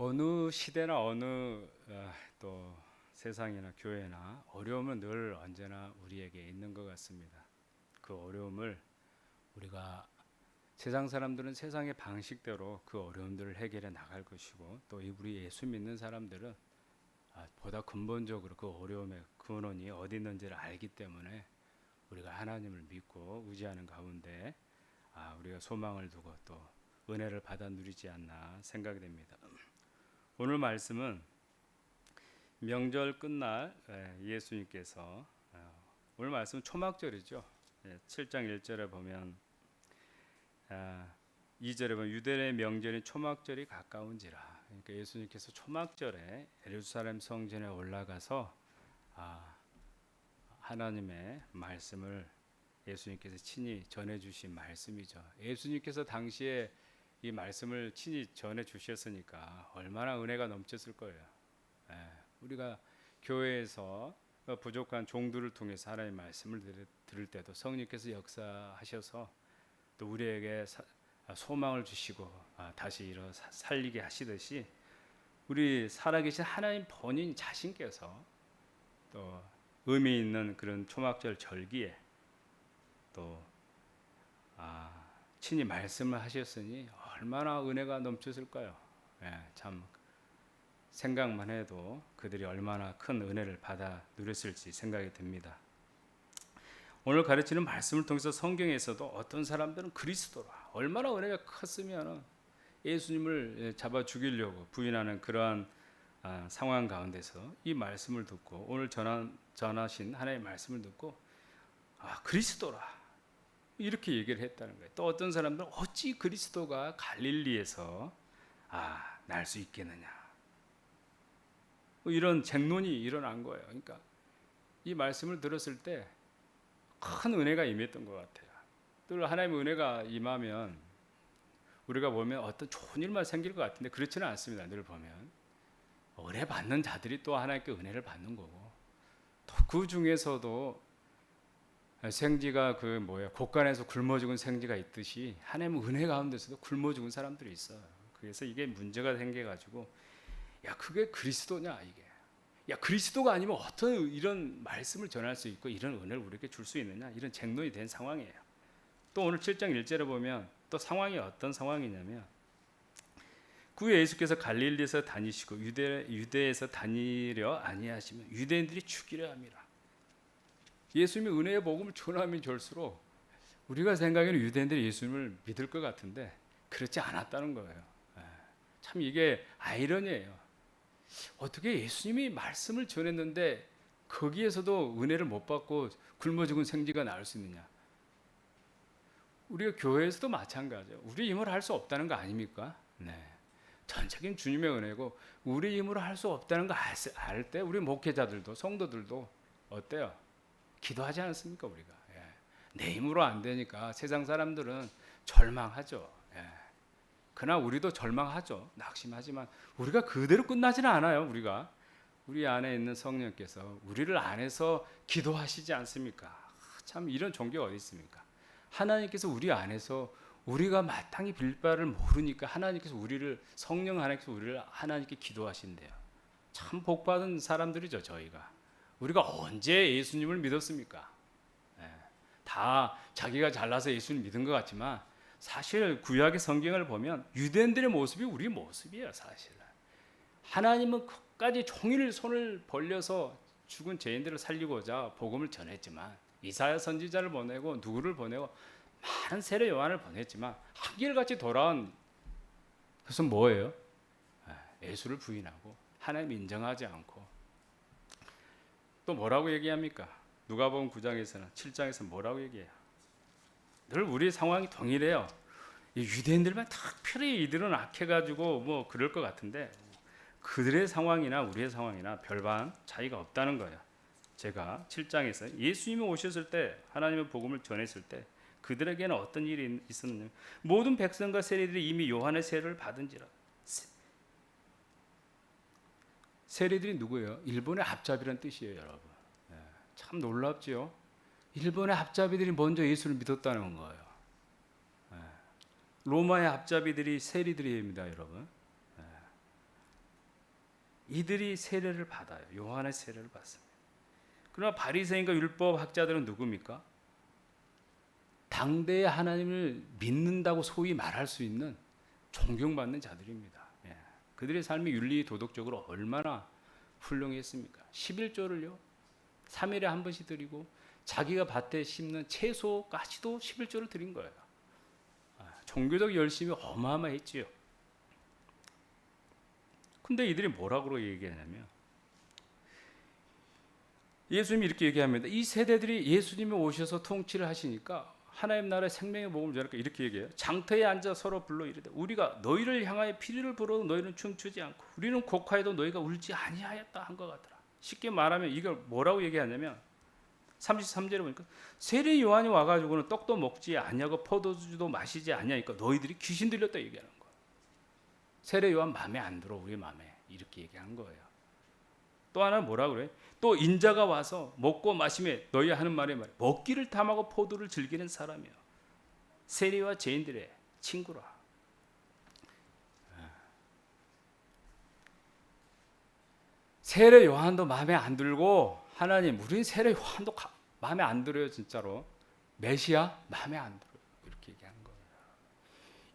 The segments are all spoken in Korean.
어느 시대나 어느 또 세상이나 교회나 어려움은 늘 언제나 우리에게 있는 것 같습니다. 그 어려움을 우리가 세상 사람들은 세상의 방식대로 그 어려움들을 해결해 나갈 것이고 또 우리 예수 믿는 사람들은 보다 근본적으로 그 어려움의 근원이 어디 있는지를 알기 때문에 우리가 하나님을 믿고 의지하는 가운데 우리가 소망을 두고 또 은혜를 받아 누리지 않나 생각이 됩니다. 오늘 말씀은 명절 끝날 예수님께서 오늘 말씀은 초막절이죠. 7장 1절에 보면 2절에 보면 유대의 명절인 초막절이 가까운지라. 그러니까 예수님께서 초막절에 예루살렘 성전에 올라가서 하나님의 말씀을 예수님께서 친히 전해 주신 말씀이죠. 예수님께서 당시에 이 말씀을 친히 전해 주셨으니까 얼마나 은혜가 넘쳤을 거예요. 우리가 교회에서 부족한 종들을 통해서 하나님의 말씀을 들을 때도 성령께서 역사하셔서 또 우리에게 소망을 주시고 다시 일어 살리게 하시듯이 우리 살아계신 하나님 본인 자신께서 또 의미 있는 그런 초막절 절기에 또 친히 말씀을 하셨으니 얼마나 은혜가 넘쳤을까요? 참 생각만 해도 그들이 얼마나 큰 은혜를 받아 누렸을지 생각이 듭니다. 오늘 가르치는 말씀을 통해서 성경에서도 어떤 사람들은 그리스도라 얼마나 은혜가 컸으면 예수님을 잡아 죽이려고 부인하는 그러한 상황 가운데서 이 말씀을 듣고 오늘 전하신 하나님의 말씀을 듣고 그리스도라 이렇게 얘기를 했다는 거예요. 또 어떤 사람들은 어찌 그리스도가 갈릴리에서 날 수 있겠느냐 이런 쟁론이 일어난 거예요. 그러니까 이 말씀을 들었을 때 큰 은혜가 임했던 것 같아요. 또 하나님의 은혜가 임하면 우리가 보면 어떤 좋은 일만 생길 것 같은데 그렇지는 않습니다. 늘 보면 은혜 받는 자들이 또 하나님께 은혜를 받는 거고 또 그 중에서도 생지가 곳간에서 굶어 죽은 생지가 있듯이 하나님의 은혜 가운데서도 굶어 죽은 사람들이 있어요. 그래서 이게 문제가 생겨가지고 그게 그리스도냐 이게 그리스도가 아니면 어떤 이런 말씀을 전할 수 있고 이런 은혜를 우리에게 줄 수 있느냐 이런 쟁론이 된 상황이에요. 또 오늘 7장 1절에 보면 또 상황이 어떤 상황이냐면 그 예수께서 갈릴리에서 다니시고 유대에서 다니려 아니하시면 유대인들이 죽이려 함이라. 예수님이 은혜의 복음을 전하면 절수록 우리가 생각에는 유대인들이 예수님을 믿을 것 같은데 그렇지 않았다는 거예요. 참 이게 아이러니예요. 어떻게 예수님이 말씀을 전했는데 거기에서도 은혜를 못 받고 굶어 죽은 생지가 나올 수 있느냐? 우리가 교회에서도 마찬가지예요. 우리 힘으로 할 수 없다는 거 아닙니까? 전적인 주님의 은혜고 우리 힘으로 할 수 없다는 거 알 때 우리 목회자들도 성도들도 어때요? 기도하지 않습니까 우리가? 내 힘으로 안 되니까 세상 사람들은 절망하죠. 그러나 우리도 절망하죠. 낙심하지만 우리가 그대로 끝나지는 않아요. 우리 안에 있는 성령께서 우리를 안에서 기도하시지 않습니까? 참 이런 종교가 어디 있습니까? 하나님께서 우리 안에서 우리가 마땅히 빌 바를 모르니까 성령 하나님께서 우리를 하나님께 기도하신대요. 참 복받은 사람들이죠. 우리가 언제 예수님을 믿었습니까? 다 자기가 잘나서 예수님 믿은 것 같지만 사실 구약의 성경을 보면 유대인들의 모습이 우리 모습이에요. 사실 하나님은 끝까지 종일 손을 벌려서 죽은 죄인들을 살리고자 복음을 전했지만 이사야 선지자를 보내고 누구를 보내고 많은 세례 요한을 보냈지만 한결같이 돌아온 그것은 뭐예요? 예수를 부인하고 하나님 인정하지 않고 또 뭐라고 얘기합니까? 누가복음 9장에서는 7장에서 뭐라고 얘기해요? 늘 우리 상황이 동일해요. 유대인들만 특별히 이들은 악해가지고 그럴 것 같은데 그들의 상황이나 우리의 상황이나 별반 차이가 없다는 거예요. 제가 7장에서 예수님이 오셨을 때 하나님의 복음을 전했을 때 그들에게는 어떤 일이 있었느냐? 모든 백성과 세리들이 이미 요한의 세례를 받은지라. 세리들이 누구예요? 일본의 앞잡이라는 뜻이에요, 여러분. 참 놀랍지요. 일본의 앞잡이들이 먼저 예수를 믿었다는 거예요. 로마의 앞잡이들이 세리들입니다, 여러분. 이들이 세례를 받아요. 요한의 세례를 받습니다. 그러나 바리새인과 율법 학자들은 누굽니까? 당대의 하나님을 믿는다고 소위 말할 수 있는 존경받는 자들입니다. 예. 그들의 삶이 윤리 도덕적으로 얼마나 훌륭했습니까? 11조를요 3일에 한 번씩 드리고 자기가 밭에 심는 채소까지도 11조를 드린 거예요. 종교적 열심이 어마어마했지요. 근데 이들이 뭐라고 얘기하냐면 예수님이 이렇게 얘기합니다. 이 세대들이 예수님이 오셔서 통치를 하시니까 하나님 나라의 생명의 복음을 전하니까 이렇게 얘기해요. 장터에 앉아 서로 불러 이르되 우리가 너희를 향하여 피리를 불어도 너희는 춤추지 않고 우리는 곡하여도 너희가 울지 아니하였다 한 것 같더라. 쉽게 말하면 이걸 뭐라고 얘기하냐면 33절에 보니까 세례 요한이 와가지고는 떡도 먹지 아니하고 포도주도 마시지 아니하니까 너희들이 귀신 들렸다 얘기하는 거예요. 세례 요한 마음에 안 들어 우리 마음에 이렇게 얘기한 거예요. 또 하나 뭐라 그래? 또 인자가 와서 먹고 마시며 너희 하는 말에 말해 먹기를 탐하고 포도를 즐기는 사람이요 세리와 죄인들의 친구라. 세례 요한도 마음에 안 들고 하나님 우린 세례 요한도 마음에 안 들어요. 진짜로 메시아 마음에 안 들어요. 이렇게 얘기한 거예요.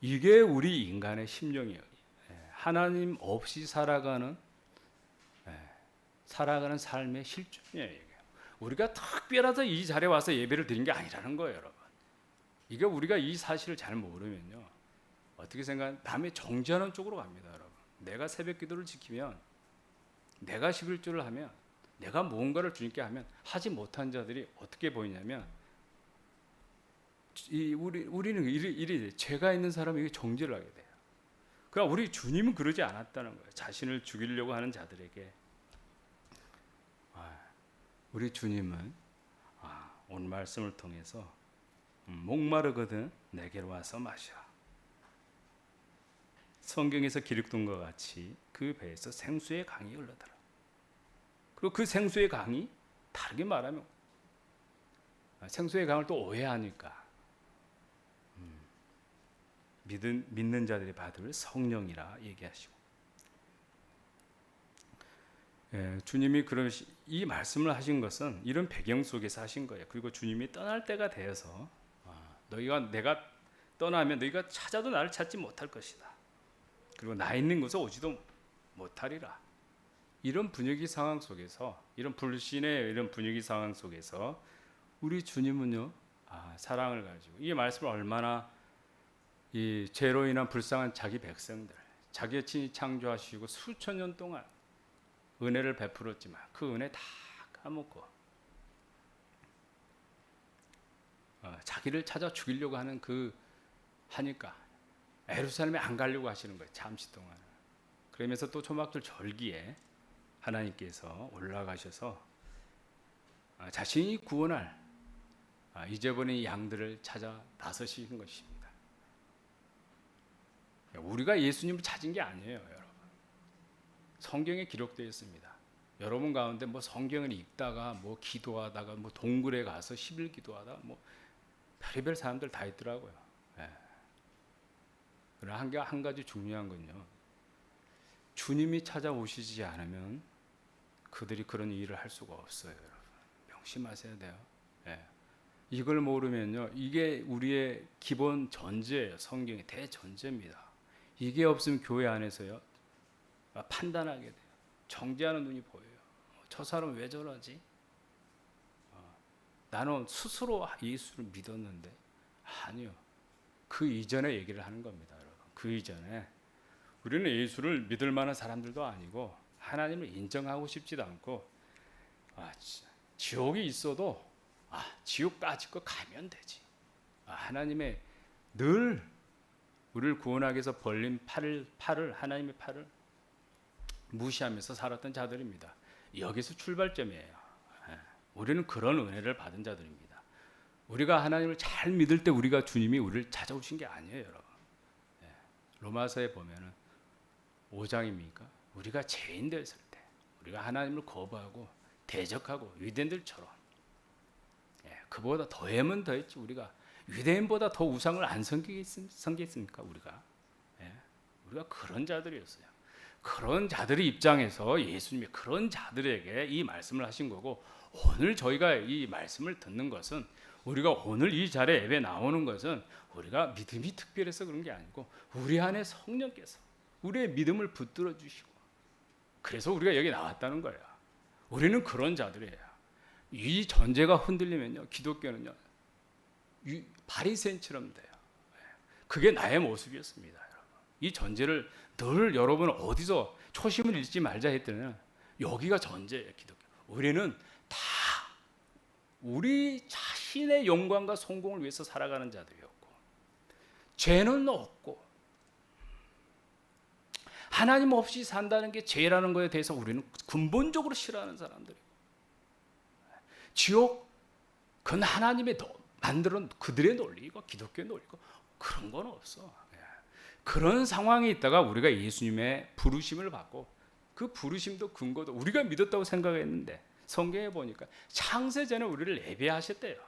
이게 우리 인간의 심령이에요. 하나님 없이 살아가는 삶의 실존이에요. 우리가 특별해서 이 자리에 와서 예배를 드린 게 아니라는 거예요, 여러분. 이게 우리가 이 사실을 잘 모르면요, 어떻게 생각하면 남의 정죄하는 쪽으로 갑니다, 여러분. 내가 새벽 기도를 지키면, 내가 11조를 하면, 내가 무언가를 주님께 하면 하지 못한 자들이 어떻게 보이냐면, 우리는 이리 죄가 있는 사람이 정죄를 하게 돼요. 그러나 우리 주님은 그러지 않았다는 거예요. 자신을 죽이려고 하는 자들에게. 우리 주님은 오늘 말씀을 통해서 목마르거든 내게로 와서 마셔. 성경에서 기록된 것 같이 그 배에서 생수의 강이 흘러들어. 그리고 그 생수의 강이 다르게 말하면 생수의 강을 또 오해하니까 믿는 자들이 받을 성령이라 얘기하시고, 주님이 이 말씀을 하신 것은 이런 배경 속에서 하신 거예요. 그리고 주님이 떠날 때가 되어서 내가 떠나면 너희가 찾아도 나를 찾지 못할 것이다. 그리고 나 있는 곳에 오지도 못하리라. 이런 분위기 상황 속에서, 이런 불신의 이런 분위기 상황 속에서 우리 주님은요, 사랑을 가지고 이 말씀을 얼마나 이 죄로 인한 불쌍한 자기 백성들, 자기의 친히 창조하시고 수천 년 동안 은혜를 베풀었지만 그 은혜 다 까먹고 자기를 찾아 죽이려고 하는 하니까 예루살렘에 안 가려고 하시는 거예요. 잠시 동안. 그러면서 또 초막절 절기에 하나님께서 올라가셔서 자신이 구원할 잊어버린 양들을 찾아 나서시는 것입니다. 우리가 예수님을 찾은 게 아니에요, 여러분. 성경에 기록되어 있습니다. 여러분 가운데 성경을 읽다가 기도하다가 동굴에 가서 10일 기도하다 별의별 사람들 다 있더라고요. 그러나 한 가지 중요한 건요, 주님이 찾아오시지 않으면 그들이 그런 일을 할 수가 없어요, 여러분. 명심하셔야 돼요. 이걸 모르면요, 이게 우리의 기본 전제예요. 성경의 대전제입니다. 이게 없으면 교회 안에서요, 판단하게 돼요. 정죄하는 눈이 보여요. 저 사람은 왜 저러지? 나는 스스로 예수를 믿었는데. 아니요. 그 이전에 얘기를 하는 겁니다, 여러분. 그 이전에 우리는 예수를 믿을 만한 사람들도 아니고 하나님을 인정하고 싶지도 않고 지옥이 있어도 지옥까지 거 가면 되지. 하나님의 늘 우리를 구원하기 위해서 벌린 하나님의 팔을 무시하면서 살았던 자들입니다. 여기서 출발점이에요. 우리는 그런 은혜를 받은 자들입니다. 우리가 하나님을 잘 믿을 때 우리가 주님이 우리를 찾아오신 게 아니에요, 여러분. 로마서에 보면은 5장입니까? 우리가 죄인 됐을 때 우리가 하나님을 거부하고 대적하고 유대인들처럼 그보다 더하면 더했지. 우리가 유대인보다 더 우상을 안 섬기겠습니까? 우리가 그런 자들이었어요. 그런 자들의 입장에서 예수님이 그런 자들에게 이 말씀을 하신 거고, 오늘 저희가 이 말씀을 듣는 것은, 우리가 오늘 이 자리에 예배 나오는 것은 우리가 믿음이 특별해서 그런 게 아니고 우리 안에 성령께서 우리의 믿음을 붙들어 주시고, 그래서 우리가 여기 나왔다는 거야. 우리는 그런 자들이에요. 이 전제가 흔들리면요, 기독교는요 바리새인처럼 돼요. 그게 나의 모습이었습니다. 여러분. 이 전제를 늘 여러분 어디서 초심을 잃지 말자 했더니 여기가 전제예요. 기독교. 우리는 다 우리 자신의 영광과 성공을 위해서 살아가는 자들이었고, 죄는 없고, 하나님 없이 산다는 게 죄라는 것에 대해서 우리는 근본적으로 싫어하는 사람들이고, 지옥 그건 하나님의 만들어 그들의 논리고 기독교의 논리고 그런 건 없어. 그런 상황에 있다가 우리가 예수님의 부르심을 받고, 그 부르심도 근거도 우리가 믿었다고 생각했는데 성경에 보니까 창세전에 우리를 예배하셨대요.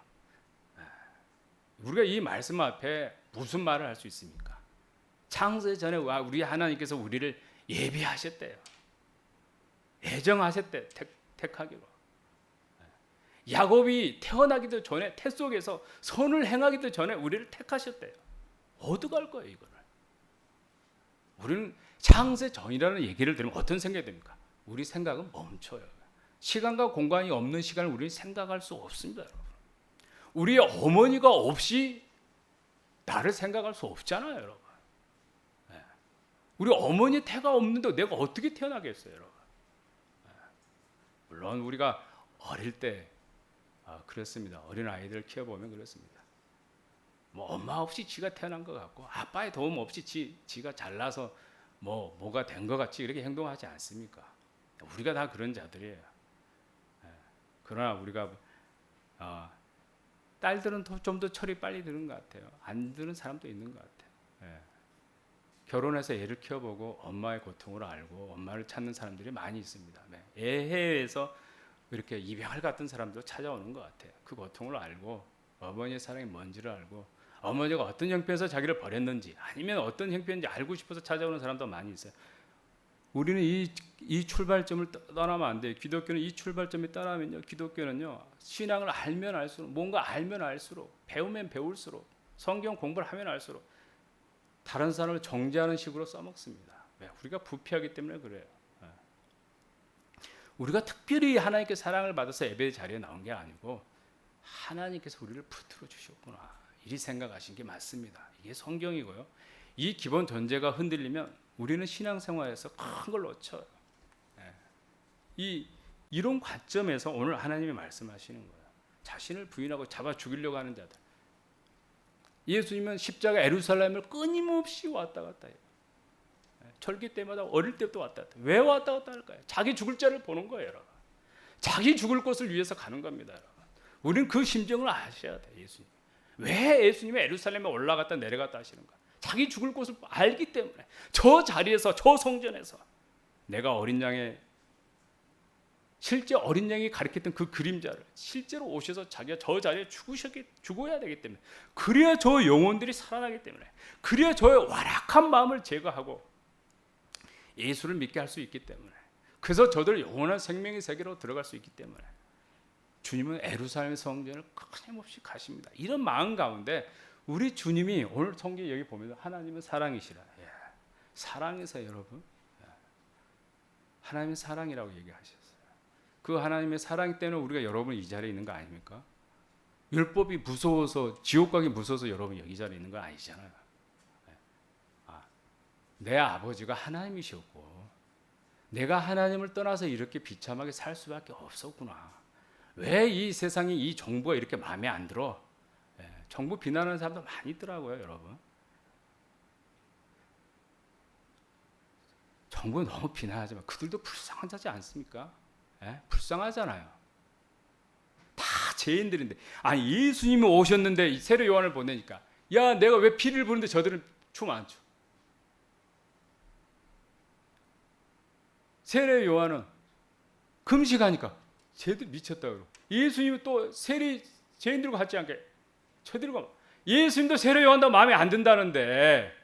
우리가 이 말씀 앞에 무슨 말을 할 수 있습니까? 창세전에 우리 하나님께서 우리를 예배하셨대요. 애정하셨대. 택하기로. 야곱이 태어나기도 전에 태 속에서 선을 행하기도 전에 우리를 택하셨대요. 어떡할 거예요 이거를? 우리는 창세전이라는 얘기를 들으면 어떤 생각이 듭니까? 우리 생각은 멈춰요. 시간과 공간이 없는 시간을 우리는 생각할 수 없습니다. 여러분. 우리 어머니가 없이 나를 생각할 수 없잖아요. 여러분. 우리 어머니 태가 없는데 내가 어떻게 태어나겠어요. 여러분. 물론 우리가 어릴 때 그렇습니다. 어린 아이들 키워보면 그렇습니다. 뭐 엄마 없이 지가 태어난 것 같고 아빠의 도움 없이 지가 잘나서 뭐가 된 것 같이 이렇게 행동하지 않습니까? 우리가 다 그런 자들이에요. 그러나 우리가 딸들은 좀 더 철이 빨리 드는 것 같아요. 안 드는 사람도 있는 것 같아요. 결혼해서 애를 키워보고 엄마의 고통을 알고 엄마를 찾는 사람들이 많이 있습니다. 애해에서 이렇게 이병을 같은 사람도 찾아오는 것 같아요. 그 고통을 알고 어머니의 사랑이 뭔지를 알고 어머니가 어떤 형편에서 자기를 버렸는지 아니면 어떤 형편인지 알고 싶어서 찾아오는 사람도 많이 있어요. 우리는 이 출발점을 떠나면 안 돼요. 기독교는 이 출발점이 떠나면요, 기독교는요 신앙을 알면 알수록, 뭔가 알면 알수록, 배우면 배울수록, 성경 공부를 하면 할수록 다른 사람을 정죄하는 식으로 써먹습니다. 왜? 우리가 부패하기 때문에 그래요. 우리가 특별히 하나님께 사랑을 받아서 예배 자리에 나온 게 아니고 하나님께서 우리를 붙들어 주셨구나, 이리 생각하신 게 맞습니다. 이게 성경이고요. 이 기본 전제가 흔들리면 우리는 신앙생활에서 큰 걸 놓쳐요. 이런 관점에서 오늘 하나님이 말씀하시는 거예요. 자신을 부인하고 잡아 죽이려고 하는 자들. 예수님은 십자가 예루살렘을 끊임없이 왔다 갔다 해요. 절기 때마다 어릴 때부터 왔다 갔다. 왜 왔다 갔다 할까요? 자기 죽을 자를 보는 거예요, 여러분. 자기 죽을 곳을 위해서 가는 겁니다, 여러분. 우리는 그 심정을 아셔야 돼요, 예수님. 왜 예수님이 예루살렘에 올라갔다 내려갔다 하시는가? 자기 죽을 곳을 알기 때문에 저 자리에서, 저 성전에서 내가 어린 양의, 실제 어린 양이 가리켰던 그 그림자를 실제로 오셔서 자기가 저 자리에 죽어야 되기 때문에, 그래야 저 영혼들이 살아나기 때문에, 그래야 저의 완악한 마음을 제거하고 예수를 믿게 할 수 있기 때문에, 그래서 저들 영원한 생명의 세계로 들어갈 수 있기 때문에 주님은 예루살렘 성전을 끊임없이 가십니다. 이런 마음 가운데 우리 주님이 오늘 성경 여기 보면 하나님은 사랑이시라. 사랑에서 여러분, 하나님은 사랑이라고 얘기하셨어요. 그 하나님의 사랑 때문에 우리가 여러분 이 자리에 있는 거 아닙니까? 율법이 무서워서, 지옥 가기 무서워서 여러분 여기 자리에 있는 건 아니잖아요. 내 아버지가 하나님이셨고 내가 하나님을 떠나서 이렇게 비참하게 살 수밖에 없었구나. 왜 이 세상에 이 정부가 이렇게 마음에 안 들어? 정부 비난하는 사람도 많이 있더라고요, 여러분. 정부 너무 비난하지만 그들도 불쌍하지 않습니까? 불쌍하잖아요. 다 죄인들인데, 예수님이 오셨는데 세례 요한을 보내니까, 야, 내가 왜 피를 부는데 저들은 춤 안 춰? 세례 요한은 금식하니까 쟤들 미쳤다 그러고, 예수님은 또 죄인들과 같지 않게 저들과, 예수님도 세례 요한도 마음에 안 든다는데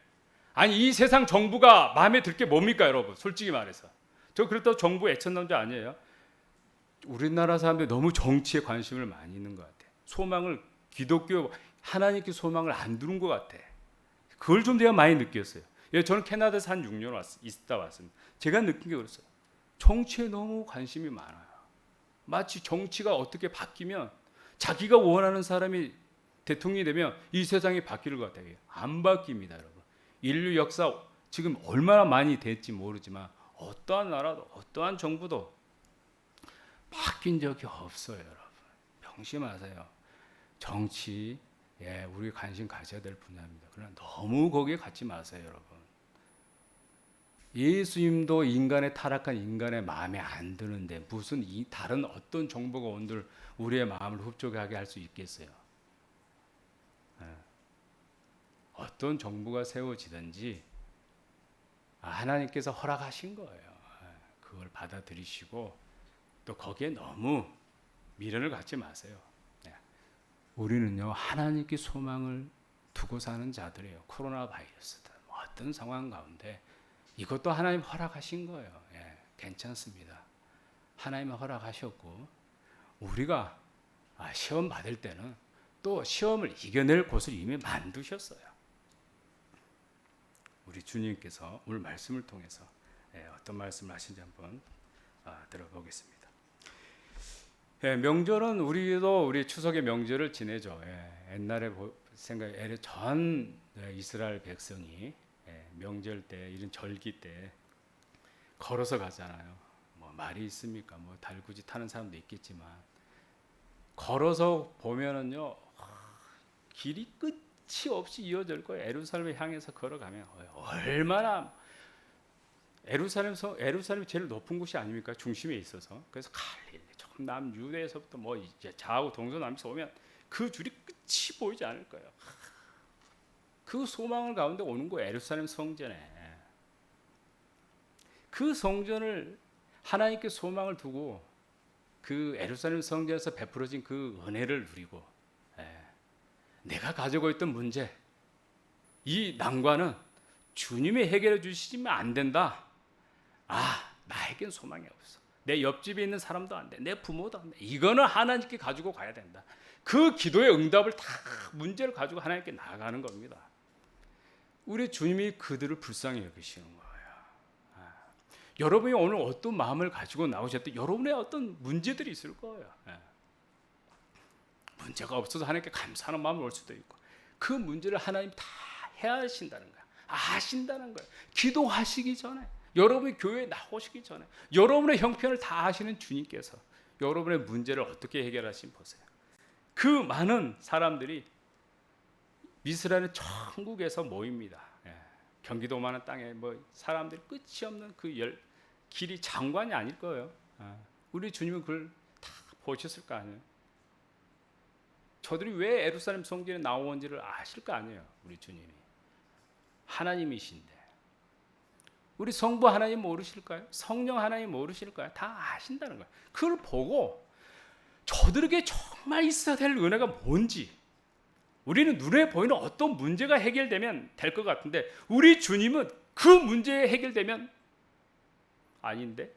아니 이 세상 정부가 마음에 들 게 뭡니까 여러분? 솔직히 말해서 저 그렇다고 정부 애천남자 아니에요. 우리나라 사람들이 너무 정치에 관심을 많이 있는 것 같아. 소망을 기독교 하나님께 소망을 안 두는 것 같아. 그걸 좀 내가 많이 느꼈어요. 예, 저는 캐나다에서 한 6년 있다 왔습니다. 제가 느낀 게 그랬어요. 정치에 너무 관심이 많아요. 마치 정치가 어떻게 바뀌면 자기가 원하는 사람이 대통령이 되면 이 세상이 바뀔 것 같아요. 안 바뀝니다, 여러분. 인류 역사 지금 얼마나 많이 됐지 모르지만 어떠한 나라도 어떠한 정부도 바뀐 적이 없어요, 여러분. 명심하세요. 정치, 예, 우리 관심 가져야 될 분야입니다. 그러나 너무 거기에 갇지 마세요, 여러분. 예수님도 인간의 타락한 인간의 마음에 안 드는데 무슨 이 다른 어떤 정보가 온들 우리의 마음을 흡족하게 할 수 있겠어요? 예. 어떤 정부가 세워지든지 하나님께서 허락하신 거예요. 예. 그걸 받아들이시고 또 거기에 너무 미련을 갖지 마세요. 예. 우리는요 하나님께 소망을 두고 사는 자들이에요. 코로나 바이러스든 어떤 상황 가운데 이것도 하나님 허락하신 거예요. 예, 괜찮습니다. 하나님은 허락하셨고 우리가 시험 받을 때는 또 시험을 이겨낼 곳을 이미 만드셨어요. 우리 주님께서 오늘 말씀을 통해서 어떤 말씀을 하신지 한번 들어보겠습니다. 예, 명절은 우리도 우리 추석의 명절을 지내죠. 예, 옛날에 생각해 전 이스라엘 백성이 명절 때 이런 절기 때 걸어서 가잖아요. 뭐 말이 있습니까? 뭐 달구지 타는 사람도 있겠지만 걸어서 보면은요 길이 끝이 없이 이어질 거예요. 예루살렘을 향해서 걸어가면 얼마나 예루살렘이 제일 높은 곳이 아닙니까? 중심에 있어서. 그래서 갈릴리, 남 유대에서부터 뭐 이제 좌우 동서남에서 오면 그 줄이 끝이 보이지 않을 거예요. 그 소망을 가운데 오는 거예요. 예루살렘 성전에. 그 성전을 하나님께 소망을 두고 그 예루살렘 성전에서 베풀어진 그 은혜를 누리고 내가 가지고 있던 문제 이 난관은 주님이 해결해 주시면 안 된다. 나에겐 소망이 없어. 내 옆집에 있는 사람도 안 돼. 내 부모도 안 돼. 이거는 하나님께 가지고 가야 된다. 그 기도의 응답을 다 문제를 가지고 하나님께 나아가는 겁니다. 우리 주님이 그들을 불쌍히 여기시는 거예요. 여러분이 오늘 어떤 마음을 가지고 나오셨든 여러분의 어떤 문제들이 있을 거예요. 문제가 없어서 하나님께 감사하는 마음이 올 수도 있고 그 문제를 하나님 다 해하신다는 거예요. 아신다는 거예요. 기도하시기 전에 여러분이 교회에 나오시기 전에 여러분의 형편을 다 아시는 주님께서 여러분의 문제를 어떻게 해결하신 보세요. 그 많은 사람들이 미스라엘 천국에서 모입니다. 경기도만한 땅에 뭐 사람들이 끝이 없는 그 길이 장관이 아닐 거예요. 우리 주님은 그걸 다 보셨을 거 아니에요. 저들이 왜 예루살렘 성전에 나오는지를 아실 거 아니에요. 우리 주님이 하나님이신데 우리 성부 하나님 모르실까요? 성령 하나님 모르실까요? 다 아신다는 거예요. 그걸 보고 저들에게 정말 있어야 될 은혜가 뭔지 우리는 눈에 보이는 어떤 문제가 해결되면 될 것 같은데 우리 주님은 그 문제에 해결되면 아닌데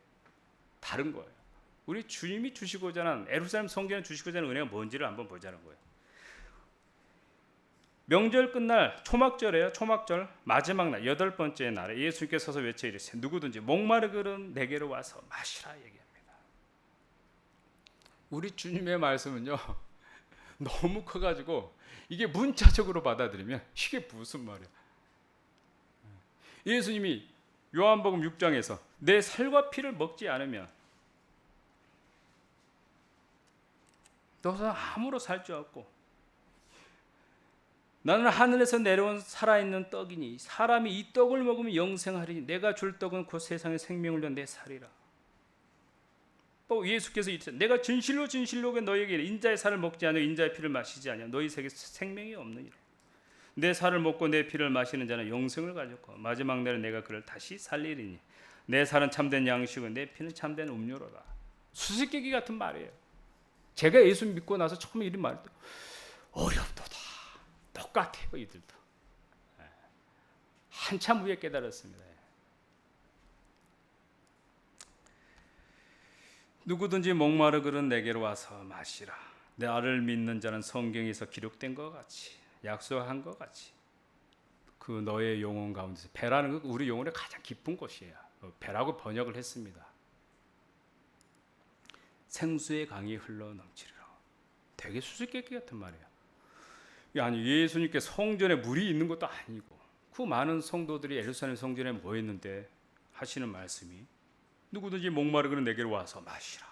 다른 거예요. 우리 주님이 주시고자 하는 예루살렘 성전에 주시고자 하는 은혜가 뭔지를 한번 보자는 거예요. 명절 끝날 초막절이에요. 초막절 마지막 날 8번째 날에 예수님께서 서서 외쳐 이르시되 누구든지 목마르거든 내게로 와서 마시라 얘기합니다. 우리 주님의 말씀은요 너무 커가지고 이게 문자적으로 받아들이면 이게 무슨 말이야. 예수님이 요한복음 6장에서 내 살과 피를 먹지 않으면 너는 아무로 살 수 없고 나는 하늘에서 내려온 살아있는 떡이니 사람이 이 떡을 먹으면 영생하리니 내가 줄 떡은 곧 세상의 생명을 위한 내 살이라. 또 예수께서 이르시되 내가 진실로 진실로 너희에게 인자의 살을 먹지 않으며 인자의 피를 마시지 않으면 너희 세계 생명이 없느니라. 내 살을 먹고 내 피를 마시는 자는 영생을 가졌고 마지막 날에 내가 그를 다시 살리리니 내 살은 참된 양식이고 내 피는 참된 음료로다. 수수께끼 같은 말이에요. 제가 예수 믿고 나서 처음에 이런 말을 어렵도다. 똑같아요 이들도. 한참 후에 깨달았습니다. 누구든지 목마르거든 내게로 와서 마시라. 나를 믿는 자는 성경에서 기록된 것 같이, 약속한 것 같이 그 너의 영혼 가운데서, 배라는 건 우리 영혼의 가장 깊은 곳이에요. 배라고 번역을 했습니다. 생수의 강이 흘러 넘치리라. 되게 수수께끼 같은 말이에요. 아니, 예수님께 성전에 물이 있는 것도 아니고 그 많은 성도들이 예루살렘 성전에 모였는데 하시는 말씀이 누구든지 목마르거든 내게로 와서 마시라.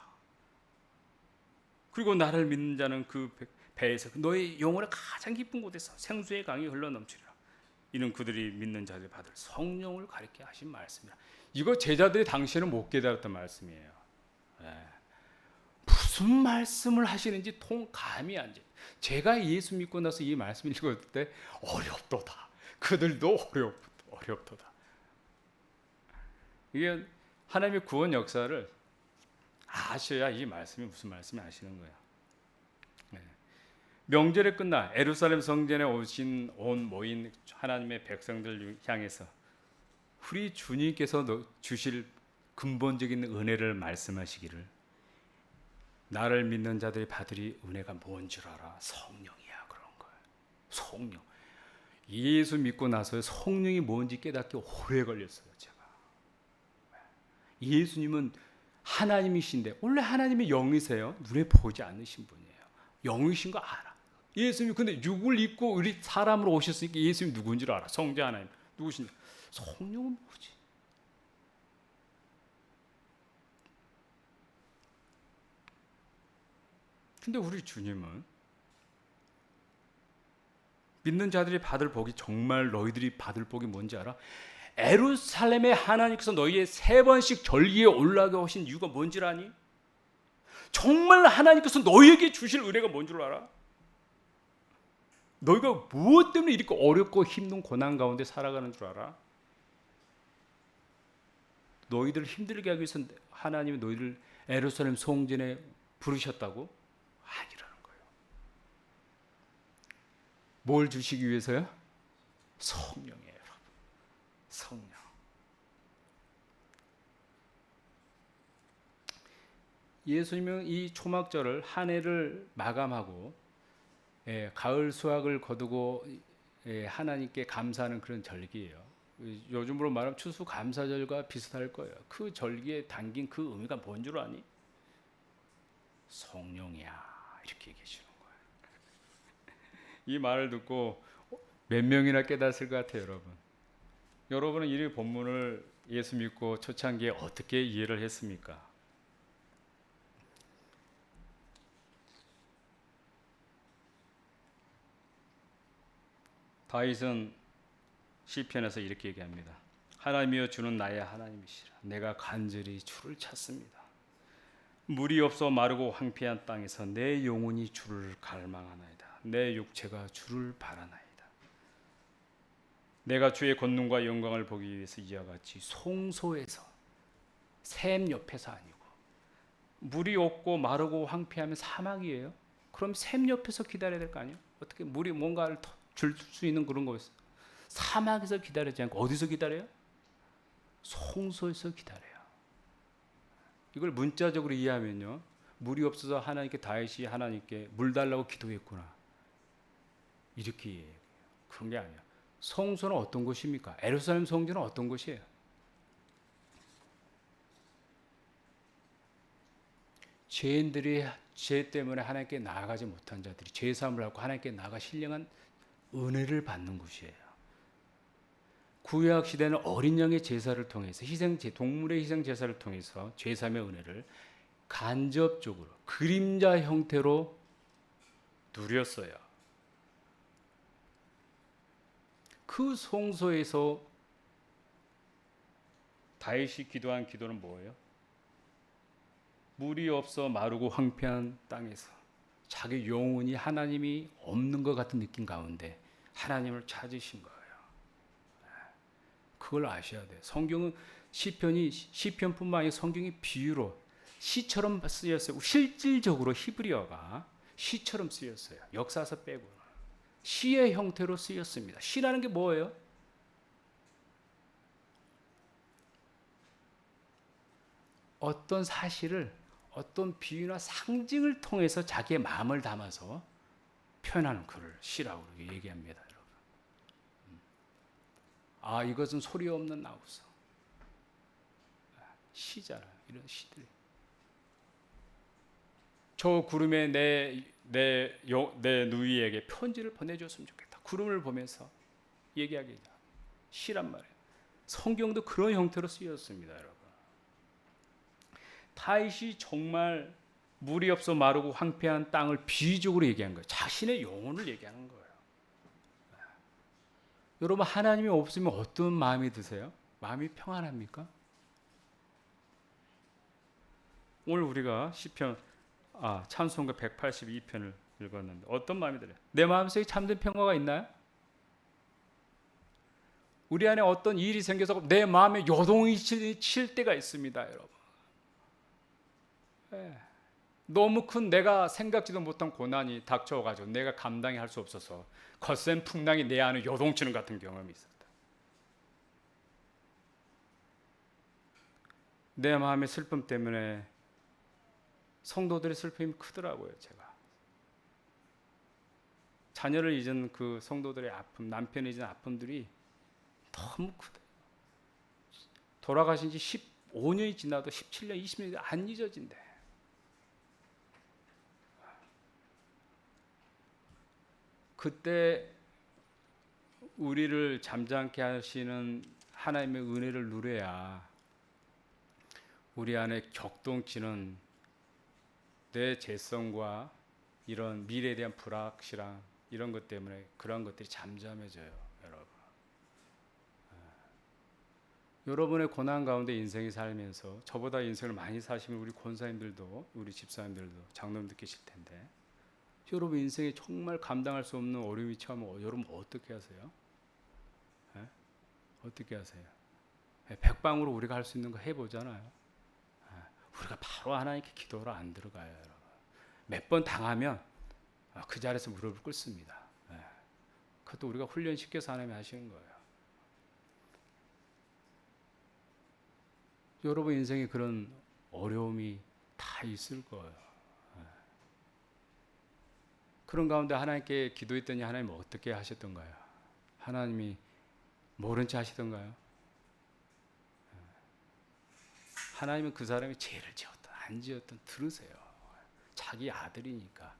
그리고 나를 믿는 자는 그 배에서 너의 영혼의 가장 깊은 곳에서 생수의 강이 흘러 넘치리라. 이는 그들이 믿는 자들이 받을 성령을 가리켜 하신 말씀이라. 이거 제자들이 당시에는 못 깨달았던 말씀이에요. 네. 무슨 말씀을 하시는지 감이 안 잡혀요. 제가 예수 믿고 나서 이 말씀을 읽을 때 어렵도다. 그들도 어렵도다. 이게 하나님의 구원 역사를 아셔야 이 말씀이 무슨 말씀이 아시는 거예요. 네. 명절에 끝나 예루살렘 성전에 오신 모인 하나님의 백성들 향해서 우리 주님께서 주실 근본적인 은혜를 말씀하시기를, 나를 믿는 자들이 받으리 은혜가 뭔 줄 알아? 성령이야. 그런 거예요. 성령. 예수 믿고 나서 성령이 뭔지 깨닫기 오래 걸렸어요. 제가. 예수님은 하나님이신데, 원래 하나님이 영이세요. 눈에 보이지 않으신 분이에요. 영이신 거 알아. 예수님이 근데 육을 입고 우리 사람으로 오셨으니까 예수님이 누군지 알아. 성자 하나님 누구신지. 성령은 뭐지? 근데 우리 주님은 믿는 자들이 받을 복이, 정말 너희들이 받을 복이 뭔지 알아? 예루살렘에 하나님께서 너희의 3번씩 절기에 올라가 오신 이유가 뭔지 아니? 정말 하나님께서 너희에게 주실 은혜가 뭔 줄 알아? 너희가 무엇 때문에 이렇게 어렵고 힘든 고난 가운데 살아가는 줄 알아? 너희들을 힘들게 하기 위해서 하나님이 너희를 예루살렘 성전에 부르셨다고? 아니라는 거예요. 뭘 주시기 위해서요? 성령이에요, 여러분. 성령. 예수님은 이 초막절을 한 해를 마감하고 가을 수확을 거두고 하나님께 감사하는 그런 절기예요. 요즘으로 말하면 추수감사절과 비슷할 거예요. 그 절기에 담긴 그 의미가 뭔 줄 아니? 성령이야. 이렇게 얘기하시는 거예요. 이 말을 듣고 몇 명이나 깨달았을 것 같아요, 여러분. 여러분은 이 본문을 예수 믿고 초창기에 어떻게 이해를 했습니까? 다윗은 시편에서 이렇게 얘기합니다. 하나님이여 주는 나의 하나님이시라. 내가 간절히 주를 찾습니다. 물이 없어 마르고 황폐한 땅에서 내 영혼이 주를 갈망하나이다. 내 육체가 주를 바라나이다. 내가 주의 권능과 영광을 보기 위해서 이와 같이 송소에서, 샘 옆에서 아니고, 물이 없고 마르고 황폐하면 사막이에요. 그럼 샘 옆에서 기다려야 될 거 아니에요? 어떻게 물이 뭔가를 줄 수 있는 그런 곳에서, 사막에서 기다리지 않고 어디서 기다려요? 송소에서 기다려요. 이걸 문자적으로 이해하면요, 물이 없어서 하나님께 다윗이 하나님께 물 달라고 기도했구나, 이렇게 이해해요. 그런 게 아니야. 성소는 어떤 곳입니까? 예루살렘 성전은 어떤 곳이에요? 죄인들이 죄 때문에 하나님께 나아가지 못한 자들이 죄 사함을 받고 하나님께 나아가 신령한 은혜를 받는 곳이에요. 구약 시대는 어린 양의 제사를 통해서, 동물의 희생 제사를 통해서 죄 사함의 은혜를 간접적으로 그림자 형태로 누렸어요. 그 성소에서 다윗이 기도한 기도는 뭐예요? 물이 없어 마르고 황폐한 땅에서 자기 영혼이 하나님이 없는 것 같은 느낌 가운데 하나님을 찾으신 거예요. 그걸 아셔야 돼요. 성경은 시편뿐만 아니라 성경이 비유로 시처럼 쓰였어요. 실질적으로 히브리어가 시처럼 쓰였어요. 역사서 빼고는 시의 형태로 쓰였습니다. 시라는 게 뭐예요? 어떤 사실을 어떤 비유나 상징을 통해서 자기의 마음을 담아서 표현하는 글을 시라고 얘기합니다, 여러분. 아, 이것은 소리 없는 나우서. 시잖아요, 이런 시들이. 저 구름에 내 누이에게 편지를 보내줬으면 좋겠다. 구름을 보면서 얘기하기다. 시란 말이에요. 성경도 그런 형태로 쓰였습니다, 여러분. 다윗이 정말 물이 없어 마르고 황폐한 땅을 비유적으로 얘기한 거예요. 자신의 영혼을 얘기하는 거예요. 여러분, 하나님이 없으면 어떤 마음이 드세요? 마음이 평안합니까? 오늘 우리가 시편 찬송가 182편을 읽었는데 어떤 마음이 들어요? 내 마음속에 참된 평화가 있나요? 우리 안에 어떤 일이 생겨서 내 마음에 요동이 칠 때가 있습니다, 여러분. 네. 너무 큰 내가 생각지도 못한 고난이 닥쳐가지고 내가 감당이 할 수 없어서 거센 풍랑이 내 안에 요동치는 같은 경험이 있었다. 내 마음의 슬픔 때문에 성도들의 슬픔이 크더라고요. 제가 자녀를 잊은 그 성도들의 아픔, 남편을 잊은 아픔들이 너무 크다. 돌아가신 지 15년이 지나도 17년, 20년이 안 잊어진대. 그때 우리를 잠잠케 하시는 하나님의 은혜를 누려야 우리 안에 격동치는 내 죄성과 이런 미래에 대한 불확실함, 이런 것 때문에 그런 것들이 잠잠해져요, 여러분. 여러분의 고난 가운데 인생이 살면서 저보다 인생을 많이 사시면 우리 권사님들도, 우리 집사님들도, 장로님도 계실 텐데, 여러분 인생에 정말 감당할 수 없는 어려움이 처하면 여러분 어떻게 하세요? 에? 어떻게 하세요? 백방으로 우리가 할 수 있는 거 해보잖아요. 우리가 바로 하나님께 기도로 안 들어가요, 여러분. 몇 번 당하면 그 자리에서 무릎을 꿇습니다. 그것도 우리가 훈련시켜서 하나님이 하시는 거예요. 여러분 인생에 그런 어려움이 다 있을 거예요. 그런 가운데 하나님께 기도했더니 하나님 어떻게 하셨던가요? 하나님이 모른 체 하시던가요? 하나님은 그 사람이 죄를 지었든 안 지었든 들으세요. 자기 아들이니까,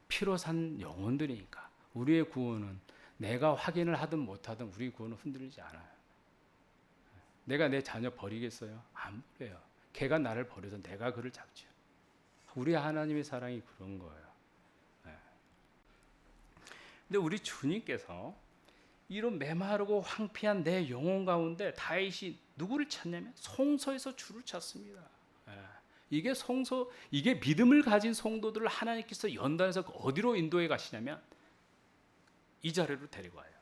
피로 산 영혼들이니까. 우리의 구원은 내가 확인을 하든 못하든 우리 구원은 흔들리지 않아요. 내가 내 자녀 버리겠어요? 안 버려요. 걔가 나를 버려서 내가 그를 잡죠. 우리 하나님의 사랑이 그런 거예요. 근데 우리 주님께서 이런 메마르고 황폐한 내 영혼 가운데 다윗이 누구를 찾냐면 성소에서 주를 찾습니다. 이게 성소, 이게 믿음을 가진 성도들을 하나님께서 연단해서 어디로 인도해 가시냐면 이 자리로 데리고 와요.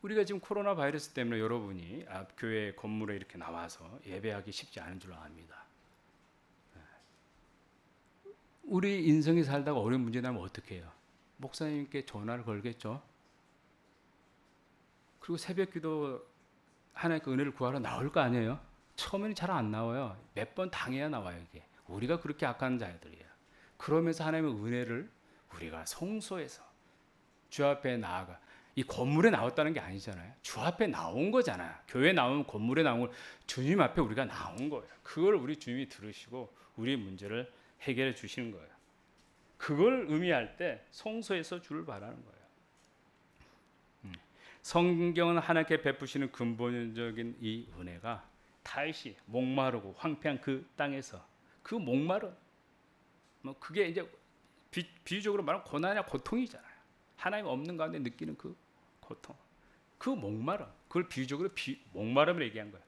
우리가 지금 코로나 바이러스 때문에 여러분이 교회 건물에 이렇게 나와서 예배하기 쉽지 않은 줄 압니다. 우리 인생에 살다가 어려운 문제 나면 어떻게 해요? 목사님께 전화를 걸겠죠. 그리고 새벽 기도 하나님께 은혜를 구하러 나올 거 아니에요. 처음에는 잘 안 나와요. 몇 번 당해야 나와요. 이게 우리가 그렇게 악한 자들이에요. 그러면서 하나님의 은혜를 우리가 성소에서 주 앞에 나아가, 이 건물에 나왔다는 게 아니잖아요. 주 앞에 나온 거잖아요. 교회 나오면 건물에 나온 걸 주님 앞에 우리가 나온 거예요. 그걸 우리 주님이 들으시고 우리의 문제를 해결해 주시는 거예요. 그걸 의미할 때 성소에서 주를 바라는 거예요. 성경은 하나님께 베푸시는 근본적인 이 은혜가 다윗이 목마르고 황폐한 그 땅에서 그 목마름, 그게 이제 비유적으로 말하면 고난이나 고통이잖아요. 하나님 없는 가운데 느끼는 그 고통, 그 목마름, 그걸 비유적으로 목마름을 얘기한 거예요.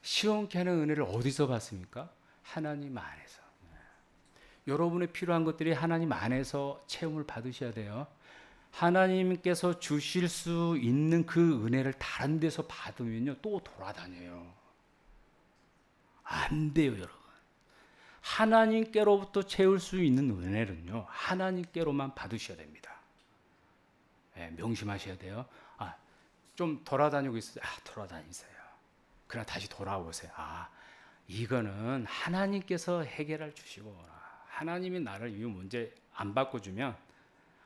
시원케 하는 은혜를 어디서 받습니까? 하나님 안에서. 여러분의 필요한 것들이 하나님 안에서 체험을 받으셔야 돼요. 하나님께서 주실 수 있는 그 은혜를 다른 데서 받으면요, 또 돌아다녀요. 안 돼요, 여러분. 하나님께로부터 채울 수 있는 은혜는요, 하나님께로만 받으셔야 됩니다. 명심하셔야 돼요. 좀 돌아다니고 있어요. 돌아다니세요. 그러나 다시 돌아오세요. 이거는 하나님께서 해결할 주시고, 하나님이 나를 이 문제 안 바꿔주면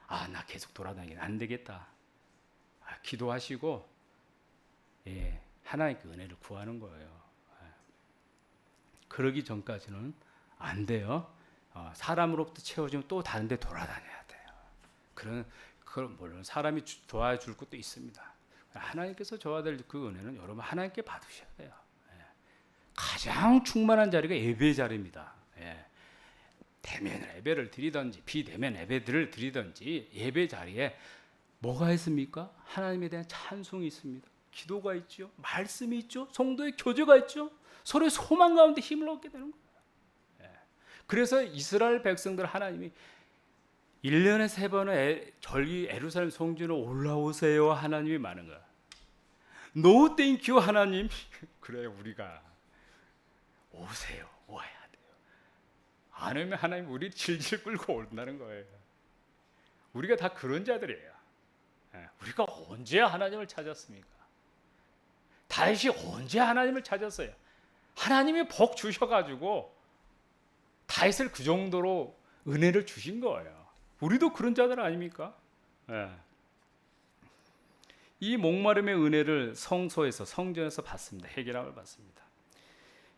나 계속 돌아다니긴 안 되겠다. 기도하시고 하나님께 은혜를 구하는 거예요. 그러기 전까지는 안 돼요. 사람으로부터 채워지면 또 다른 데 돌아다녀야 돼요. 그건 물론 사람이 도와줄 것도 있습니다. 하나님께서 줘야 될 그 은혜는 여러분 하나님께 받으셔야 돼요. 가장 충만한 자리가 예배 자리입니다. 되면 예배를 드리든지 비되면 예배들을 드리든지 예배 자리에 뭐가 있습니까? 하나님에 대한 찬송이 있습니다. 기도가 있죠. 말씀이 있죠. 성도의 교제가 있죠. 서로의 소망 가운데 힘을 얻게 되는 거예요. 그래서 이스라엘 백성들 하나님이 1년에 3번의 절기 에루살렘 성전으로 올라오세요 하나님이 많은 거야. No thank you 하나님. 그래 우리가 오세요. 와야 돼요. 안 오면 하나님 우리 질질 끌고 온다는 거예요. 우리가 다 그런 자들이에요. 우리가 언제 하나님을 찾았습니까? 다윗이 언제 하나님을 찾았어요? 하나님이 복 주셔가지고 다윗을 그 정도로 은혜를 주신 거예요. 우리도 그런 자들 아닙니까? 이 목마름의 은혜를 성소에서 성전에서 받습니다. 해결함을 받습니다.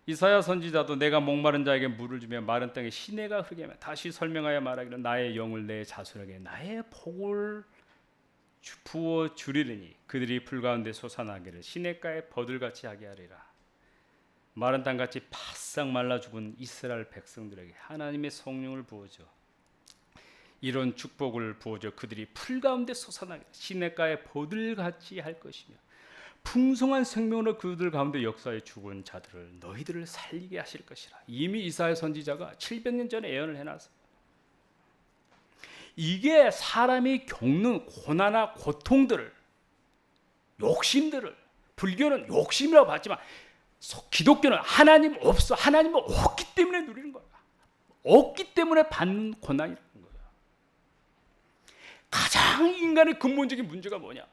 이사야 선지자도 내가 목마른 자에게 물을 주며 마른 땅에 시내가 흐르게 하며 다시 설명하여 말하기를 나의 영을 내 자손에게 나의 복을 부어 주리르니 그들이 풀 가운데 솟아나기를 시냇가에 버들같이 하게 하리라. 마른 땅같이 바싹 말라 죽은 이스라엘 백성들에게 하나님의 성령을 부어줘 이런 축복을 부어줘 그들이 풀 가운데 솟아나게 시냇가에 버들같이 할 것이며 풍성한 생명으로 그들 가운데 역사에 죽은 자들을 너희들을 살리게 하실 것이라. 이미 이사야 선지자가 700년 전에 예언을 해놨어요. 이게 사람이 겪는 고난과 고통들을 욕심들을 불교는 욕심이라고 봤지만 기독교는 하나님 없어. 하나님 없기 때문에 누리는 거야. 없기 때문에 받는 고난이라는 거예요. 가장 인간의 근본적인 문제가 뭐냐?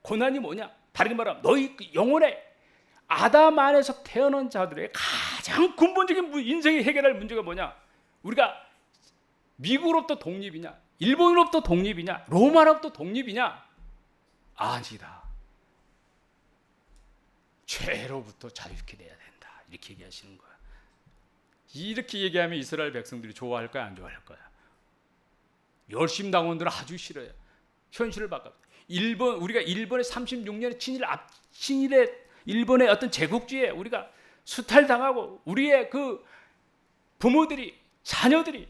고난이 뭐냐? 다르게 말하면 너희 영혼의 아담 안에서 태어난 자들의 가장 근본적인 인생이 해결할 문제가 뭐냐? 우리가 미국으로부터 독립이냐? 일본으로부터 독립이냐? 로마로부터 독립이냐? 아니다. 죄로부터 자유케 돼야 된다. 이렇게 얘기하시는 거야. 이렇게 얘기하면 이스라엘 백성들이 좋아할 거야, 안 좋아할 거야? 열심당원들은 아주 싫어요. 현실을 바꿔. 우리가 일본의 36년의 친일의 일본의 어떤 제국주의에 우리가 수탈당하고 우리의 그 부모들이 자녀들이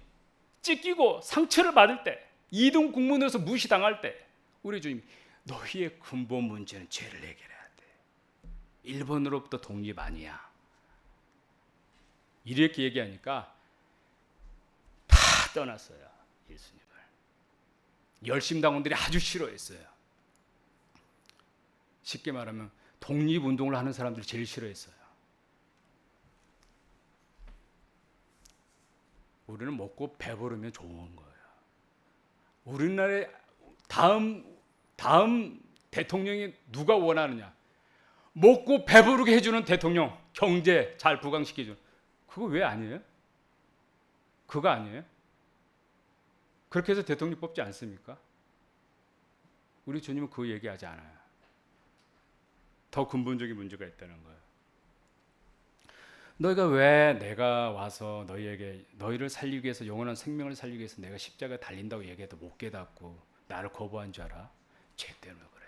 찢기고 상처를 받을 때 이등 국문으로서 무시당할 때 우리 주님이 너희의 근본 문제는 죄를 해결해야 돼. 일본으로부터 독립 아니야. 이렇게 얘기하니까 다 떠났어요. 예수님을. 열심당원들이 아주 싫어했어요. 쉽게 말하면 독립운동을 하는 사람들이 제일 싫어했어요. 우리는 먹고 배부르면 좋은 거예요. 우리나라의 다음 대통령이 누가 원하느냐? 먹고 배부르게 해주는 대통령, 경제 잘 부강시켜주는. 그거 왜 아니에요? 그거 아니에요? 그렇게 해서 대통령 뽑지 않습니까? 우리 주님은 그 얘기하지 않아요. 더 근본적인 문제가 있다는 거예요. 너희가 왜 내가 와서 너희를 살리기 위해서 영원한 생명을 살리기 위해서 내가 십자가에 달린다고 얘기해도 못 깨닫고 나를 거부한 줄 알아? 죄 때문에 그래.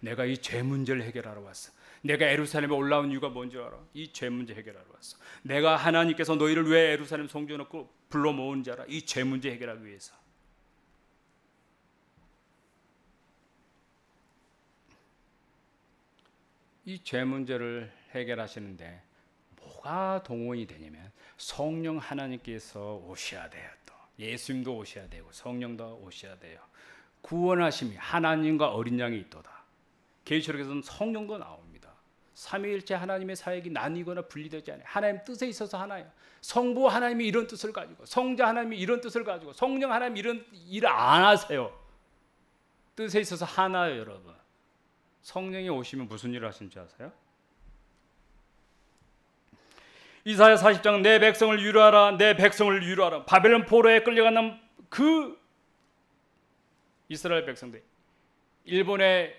내가 이 죄 문제를 해결하러 왔어. 내가 예루살렘에 올라온 이유가 뭔지 알아? 이 죄 문제 해결하러 왔어. 내가 하나님께서 너희를 왜 예루살렘 성전에 불러 모은지 알아? 이 죄 문제 해결하기 위해서. 이 죄 문제를 해결하시는데 뭐가 동원이 되냐면 성령 하나님께서 오셔야 돼요. 또 예수님도 오셔야 되고 성령도 오셔야 돼요. 구원하심이 하나님과 어린 양이 있도다. 계시록에서는 성령도 나옵니다. 삼위일체 하나님의 사역이 나뉘거나 분리되지 않아요. 하나님 뜻에 있어서 하나예요. 성부 하나님이 이런 뜻을 가지고 성자 하나님이 이런 뜻을 가지고 성령 하나님이 이런 일을 안 하세요. 뜻에 있어서 하나예요, 여러분. 성령이 오시면 무슨 일을 하시는지 아세요? 이사야 40장 내 백성을 위로하라, 내 백성을 위로하라. 바벨론 포로에 끌려가는 그 이스라엘 백성들, 일본에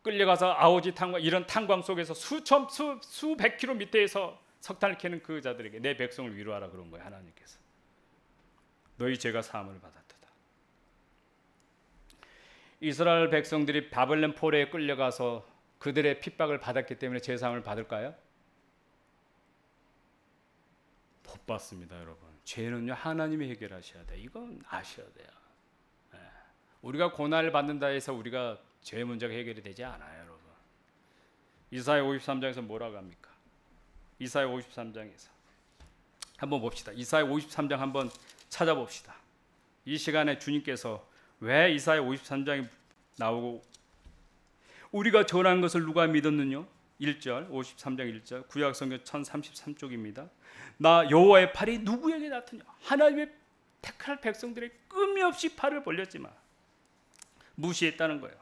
끌려가서 아오지 탄광, 이런 탄광 속에서 수백 킬로미터에서 석탄을 캐는 그 자들에게 내 백성을 위로하라 그런 거예요. 하나님께서 너희 죄가 사함을 받았도다. 이스라엘 백성들이 바벨론 포로에 끌려가서 그들의 핍박을 받았기 때문에 죄 사함을 받을까요? 못 받습니다, 여러분. 죄는요 하나님이 해결하셔야 돼. 이건 아셔야 돼요. 우리가 고난을 받는다 해서 우리가 죄 문제가 해결이 되지 않아요, 여러분. 이사야 53장에서 뭐라고 합니까? 이사야 53장에서 한번 봅시다. 이사야 53장 한번 찾아봅시다. 이 시간에 주님께서 왜 이사야 53장이 나오고 우리가 전한 것을 누가 믿었느냐? 1절 53장 1절 구약성경 1033쪽입니다. 나 여호와의 팔이 누구에게 닿더냐? 하나님의 택할 백성들의 끈이 없이 팔을 벌렸지만 무시했다는 거예요.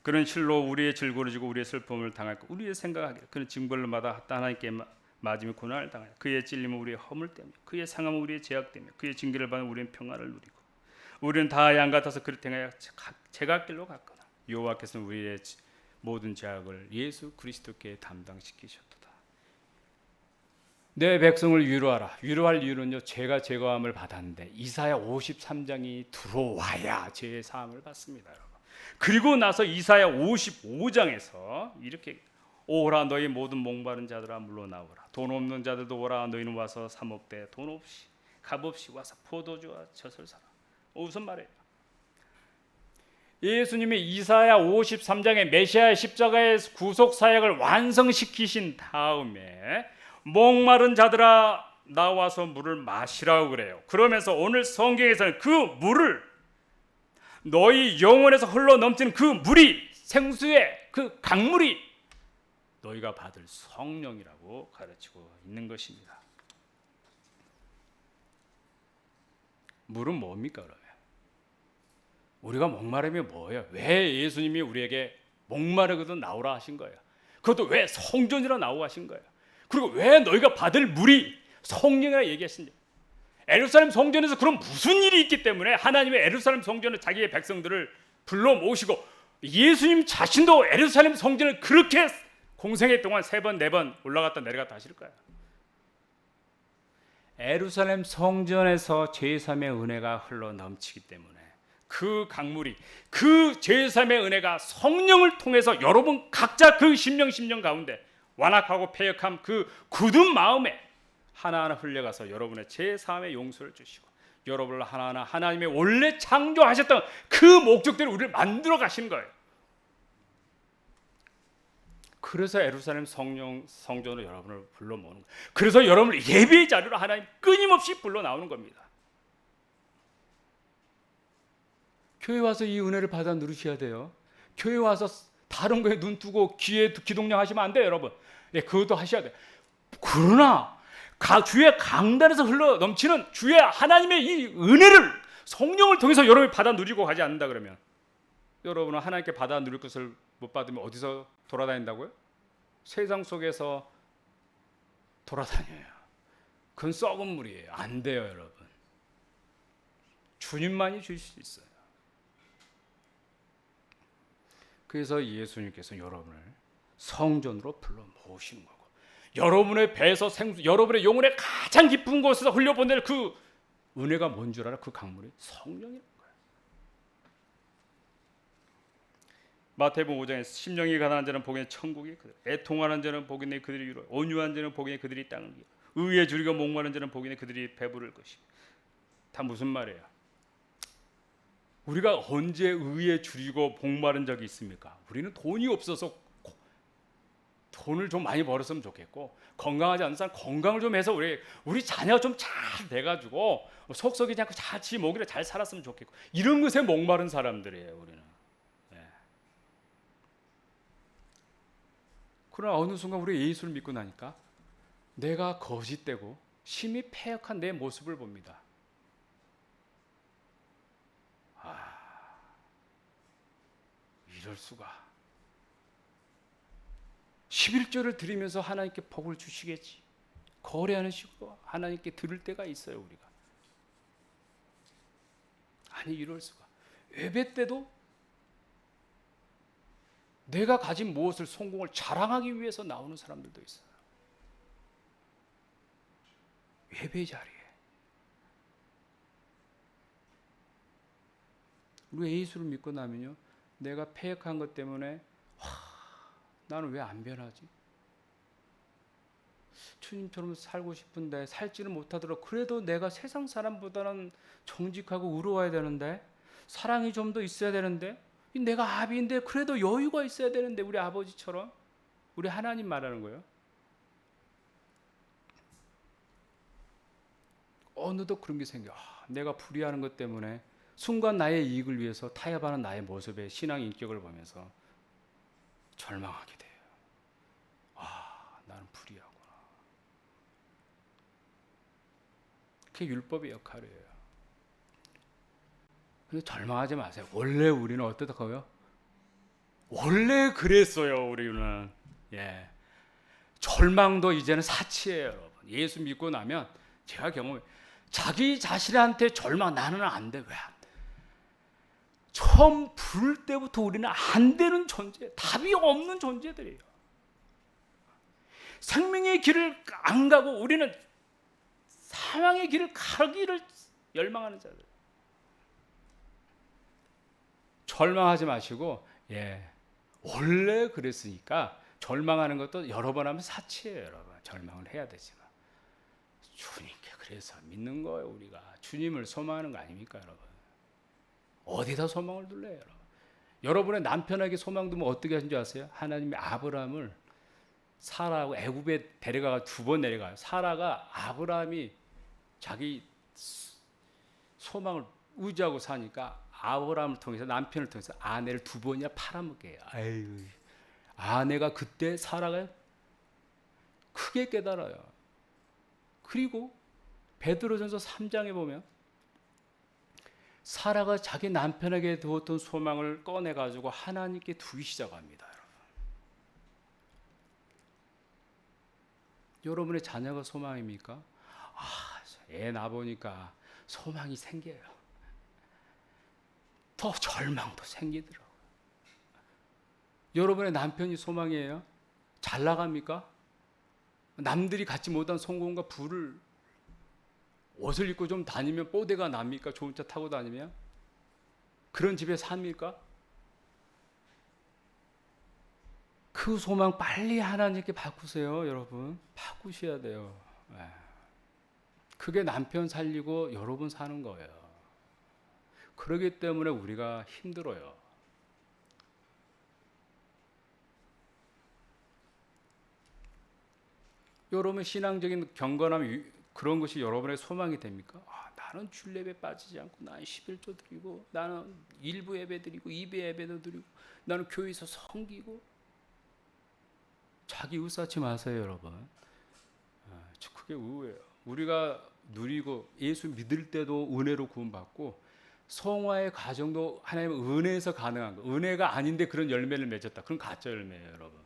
그는 실로 우리의 질고를 지고 우리의 슬픔을 당할 것 우리의 생각하기를 그는 징벌마다 하나님께 맞으며 고난을 당하여 그의 찔림은 우리의 허물 때문에 그의 상함은 우리의 죄악 때문에 그의 징계를 받는 우리는 평안을 누리고 우리는 다 양 같아서 그를 행하여 제각길로 갔거나 여호와께서는 우리의 모든 죄악을 예수 그리스도께 담당시키셨도다. 내 백성을 위로하라. 위로할 이유는요 죄가 제거함을 받았는데 이사야 53장이 들어와야 죄의 사함을 받습니다, 여러분. 그리고 나서 이사야 55장에서 이렇게 오라 너희 모든 목마른 자들아 물러나오라. 돈 없는 자들도 오라. 너희는 와서 사 먹되 돈 없이 값 없이 와서 포도주와 젖을 사라. 무슨 말이에요? 예수님이 이사야 53장의 메시아의 십자가의 구속 사역을 완성시키신 다음에 목마른 자들아 나와서 물을 마시라고 그래요. 그러면서 오늘 성경에서는 그 물을 너희 영혼에서 흘러 넘치는 그 물이 생수의 그 강물이 너희가 받을 성령이라고 가르치고 있는 것입니다. 물은 뭡니까 그러면? 우리가 목마르면 뭐예요? 왜 예수님이 우리에게 목마르거든 나오라 하신 거예요? 그것도 왜 성전이라 나오고 하신 거예요? 그리고 왜 너희가 받을 물이 성령이라 얘기하신지. 예루살렘 성전에서 그럼 무슨 일이 있기 때문에 하나님의 예루살렘 성전에 자기의 백성들을 불러 모시고 예수님 자신도 예루살렘 성전을 그렇게 공생애 동안 3번 4번 올라갔다 내려갔다 하실까요? 예루살렘 성전에서 제3의 은혜가 흘러 넘치기 때문에 그 강물이 그 제3의 은혜가 성령을 통해서 여러분 각자 그 심령 가운데 완악하고 패역한 그 굳은 마음에 하나하나 흘려가서 여러분의 제3의 용서를 주시고 여러분을 하나하나 하나님의 원래 창조하셨던 그 목적대로 우리를 만들어 가시는 거예요. 그래서 예루살렘 성전으로 여러분을 불러 모으는 거예요. 그래서 여러분을 예배의 자리로 하나님 끊임없이 불러 나오는 겁니다. 교회 와서 이 은혜를 받아 누리셔야 돼요. 교회 와서 다른 거에 눈 뜨고 귀에 기동령 하시면 안 돼요, 여러분. 네, 그것도 하셔야 돼요. 그러나 주의 강단에서 흘러 넘치는 주의 하나님의 이 은혜를 성령을 통해서 여러분이 받아 누리고 가지 않는다 그러면 여러분은 하나님께 받아 누릴 것을 못 받으면 어디서 돌아다닌다고요? 세상 속에서 돌아다녀요. 그건 썩은 물이에요. 안 돼요, 여러분. 주님만이 주실 수 있어요. 그래서 예수님께서 여러분을 성전으로 불러 모으시는 거고 여러분의 배에서 여러분의 영혼의 가장 깊은 곳에서 흘려보낼 그 은혜가 뭔 줄 알아? 그 강물이 성령이라는 거예요. 마태복음 5장에 심령이 가난한 자는 복이 천국이 그들, 애통하는 자는 복이 내 그들이 이루어, 온유한 자는 복이 내 그들이 땅을 이루어, 의에 줄이고 목마른 자는 복이 내 그들이 배부를 것이. 다 무슨 말이에요? 우리가 언제 의에 줄이고 목마른 적이 있습니까? 우리는 돈이 없어서 돈을 좀 많이 벌었으면 좋겠고 건강하지 않은 사람 건강을 좀 해서 우리 자녀가 좀 잘 돼가지고 속썩이지 않고 잘 지 먹이를 잘 살았으면 좋겠고 이런 것에 목마른 사람들이에요 우리는. 네. 그러나 어느 순간 우리 예수를 믿고 나니까 내가 거짓되고 심히 패역한 내 모습을 봅니다. 이럴 수가. 11조를 드리면서 하나님께 복을 주시겠지. 거래하는 식으로 하나님께 드릴 때가 있어요. 우리가 아니 이럴 수가. 예배 때도 내가 가진 무엇을 성공을 자랑하기 위해서 나오는 사람들도 있어요. 예배 자리에 우리가 예수를 믿고 나면요, 내가 패역한 것 때문에 나는 왜 안 변하지? 주님처럼 살고 싶은데 살지는 못하더라도 그래도 내가 세상 사람보다는 정직하고 의로워야 되는데, 사랑이 좀 더 있어야 되는데, 내가 아비인데 그래도 여유가 있어야 되는데, 우리 아버지처럼, 우리 하나님 말하는 거예요. 어느덧 그런 게 생겨. 내가 불의하는 것 때문에 순간 나의 이익을 위해서 타협하는 나의 모습에 신앙 인격을 보면서 절망하게 돼요. 나는 불의하구나. 그게 율법의 역할이에요. 근데 절망하지 마세요. 원래 우리는 어떻다고요? 원래 그랬어요. 우리는 절망도 이제는 사치예요, 여러분. 예수 믿고 나면 제가 경험해, 자기 자신한테 절망, 나는 안 돼. 왜 안 돼? 처음 부를 때부터 우리는 안 되는 존재, 답이 없는 존재들이에요. 생명의 길을 안 가고 우리는 사망의 길을 가기를 열망하는 자들. 절망하지 마시고, 원래 그랬으니까 절망하는 것도 여러 번 하면 사치예요, 여러분. 절망을 해야 되지만 주님께 그래서 믿는 거예요. 우리가 주님을 소망하는 거 아닙니까, 여러분? 어디다 소망을 둘래요, 여러분? 여러분의 남편에게 소망 두면 어떻게 하신 줄 아세요? 하나님이 아브라함을 사라하고 애굽에 데려가가 2번 내려가요. 사라가 아브라함이 자기 소망을 의지하고 사니까 아브라함을 통해서, 남편을 통해서 아내를 2번이나 팔아먹게 해요. 아유, 아내가 그때 사라가 크게 깨달아요. 그리고 베드로전서 3장에 보면 사라가 자기 남편에게 두었던 소망을 꺼내가지고 하나님께 두기 시작합니다. 여러분의 자녀가 소망입니까? 애 낳아보니까 소망이 생겨요. 더 절망도 생기더라고요. 여러분의 남편이 소망이에요? 잘 나갑니까? 남들이 갖지 못한 성공과 부를, 옷을 입고 좀 다니면 뽀대가 납니까? 좋은 차 타고 다니면? 그런 집에 삽니까? 그 소망 빨리 하나님께 바꾸세요, 여러분. 바꾸셔야 돼요. 그게 남편 살리고 여러분 사는 거예요. 그러기 때문에 우리가 힘들어요. 여러분 신앙적인 경건함, 그런 것이 여러분의 소망이 됩니까? 나는 줄예배 빠지지 않고, 나는 11조 드리고, 나는 일부 예배 드리고, 2배 예배도 드리고, 나는 교회에서 섬기고. 자기 의사치 마세요, 여러분. 그게 의예요. 우리가 누리고 예수 믿을 때도 은혜로 구원받고, 성화의 과정도 하나님의 은혜에서 가능한 거. 은혜가 아닌데 그런 열매를 맺었다. 그건 가짜 열매예요, 여러분.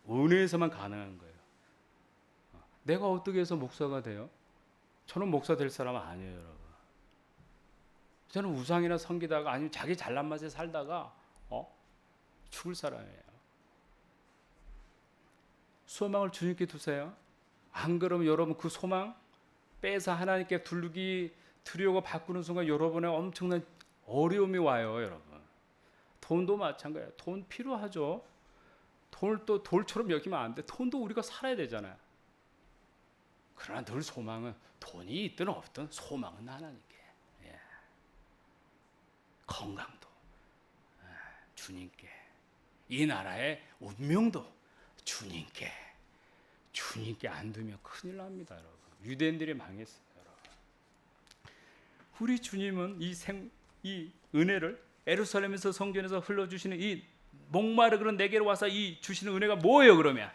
은혜에서만 가능한 거예요. 내가 어떻게 해서 목사가 돼요? 저는 목사 될 사람은 아니에요, 여러분. 저는 우상이나 섬기다가, 아니면 자기 잘난 맛에 살다가 죽을 사람이에요. 소망을 주님께 두세요. 안 그러면 여러분 그 소망 빼서 하나님께 드리려고 바꾸는 순간 여러분의 엄청난 어려움이 와요, 여러분. 돈도 마찬가지예요. 돈 필요하죠. 돈을 또 돌처럼 여기면 안 돼. 돈도 우리가 살아야 되잖아요. 그러나 늘 소망은, 돈이 있든 없든 소망은 하나님께. 건강도 주님께. 이 나라의 운명도 주님께. 주님께 안 두면 큰일 납니다, 여러분. 유대인들이 망했어요, 여러분. 우리 주님은 이 은혜를 예루살렘에서, 성전에서 흘러주시는, 이 목마르 그런 내게로 와서 이 주시는 은혜가 뭐예요, 그러면?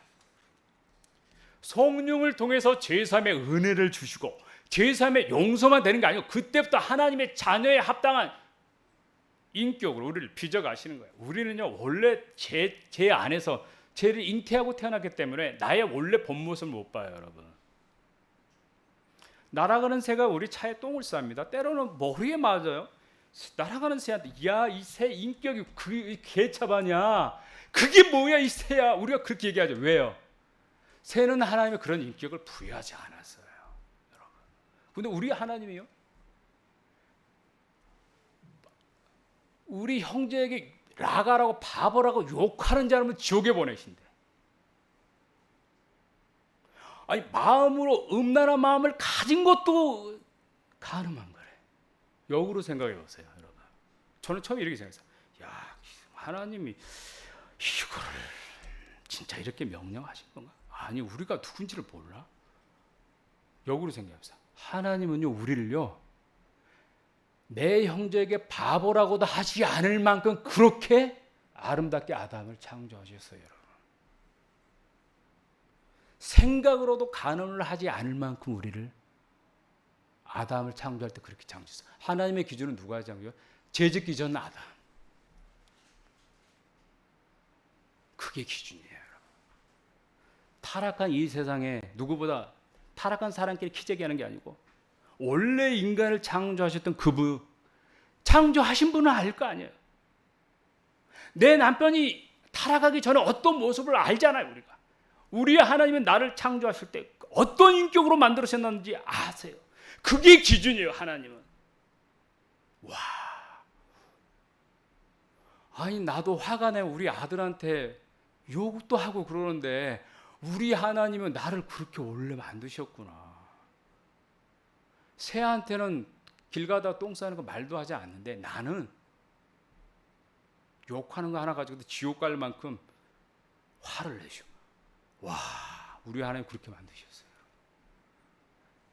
성령을 통해서 제3의 은혜를 주시고, 제3의 용서만 되는 게 아니고, 그때부터 하나님의 자녀에 합당한 인격으로 우리를 빚어가시는 거예요. 우리는요, 원래 제 안에서 죄를 잉태하고 태어났기 때문에 나의 원래 본 모습을 못 봐요, 여러분. 날아가는 새가 우리 차에 똥을 쌉니다. 때로는 머리에 맞아요. 날아가는 새한테 야, 이 새 인격이 그 개차반이야. 그게 뭐야 이 새야. 우리가 그렇게 얘기하죠. 왜요? 새는 하나님의 그런 인격을 부여하지 않았어요. 여러분. 근데 우리 하나님이요. 우리 형제에게 라가라고 바보라고 욕하는 사람은 지옥에 보내신대. 아니 마음으로 음란한 마음을 가진 것도 가늠한 거래. 역으로 생각해 보세요, 여러분. 저는 처음에 이렇게 생각했어요. 야, 하나님이 이거를 진짜 이렇게 명령하신 건가? 아니 우리가 누군지를 몰라? 역으로 생각해보세요. 하나님은요 우리를요 내 형제에게 바보라고도 하지 않을 만큼 그렇게 아름답게 아담을 창조하셨어요, 여러분. 생각으로도 가늠을 하지 않을 만큼 우리를 아담을 창조할 때 그렇게 창조했어요. 하나님의 기준은 누가 창조해요? 죄짓기 전 아담. 그게 기준이에요, 여러분. 타락한 이 세상에 누구보다 타락한 사람끼리 키재기 하는 게 아니고 원래 인간을 창조하셨던 그분, 창조하신 분은 알 거 아니에요. 내 남편이 타락하기 전에 어떤 모습을 알잖아요, 우리가. 우리 하나님은 나를 창조하실 때 어떤 인격으로 만들으셨는지 아세요. 그게 기준이에요, 하나님은. 와. 아니 나도 화가 내 우리 아들한테 욕도 하고 그러는데 우리 하나님은 나를 그렇게 원래 만드셨구나. 새한테는 길 가다 똥 싸는 거 말도 하지 않는데 나는 욕하는 거 하나 가지고도 지옥 갈 만큼 화를 내셔. 와, 우리 하나님 그렇게 만드셨어요.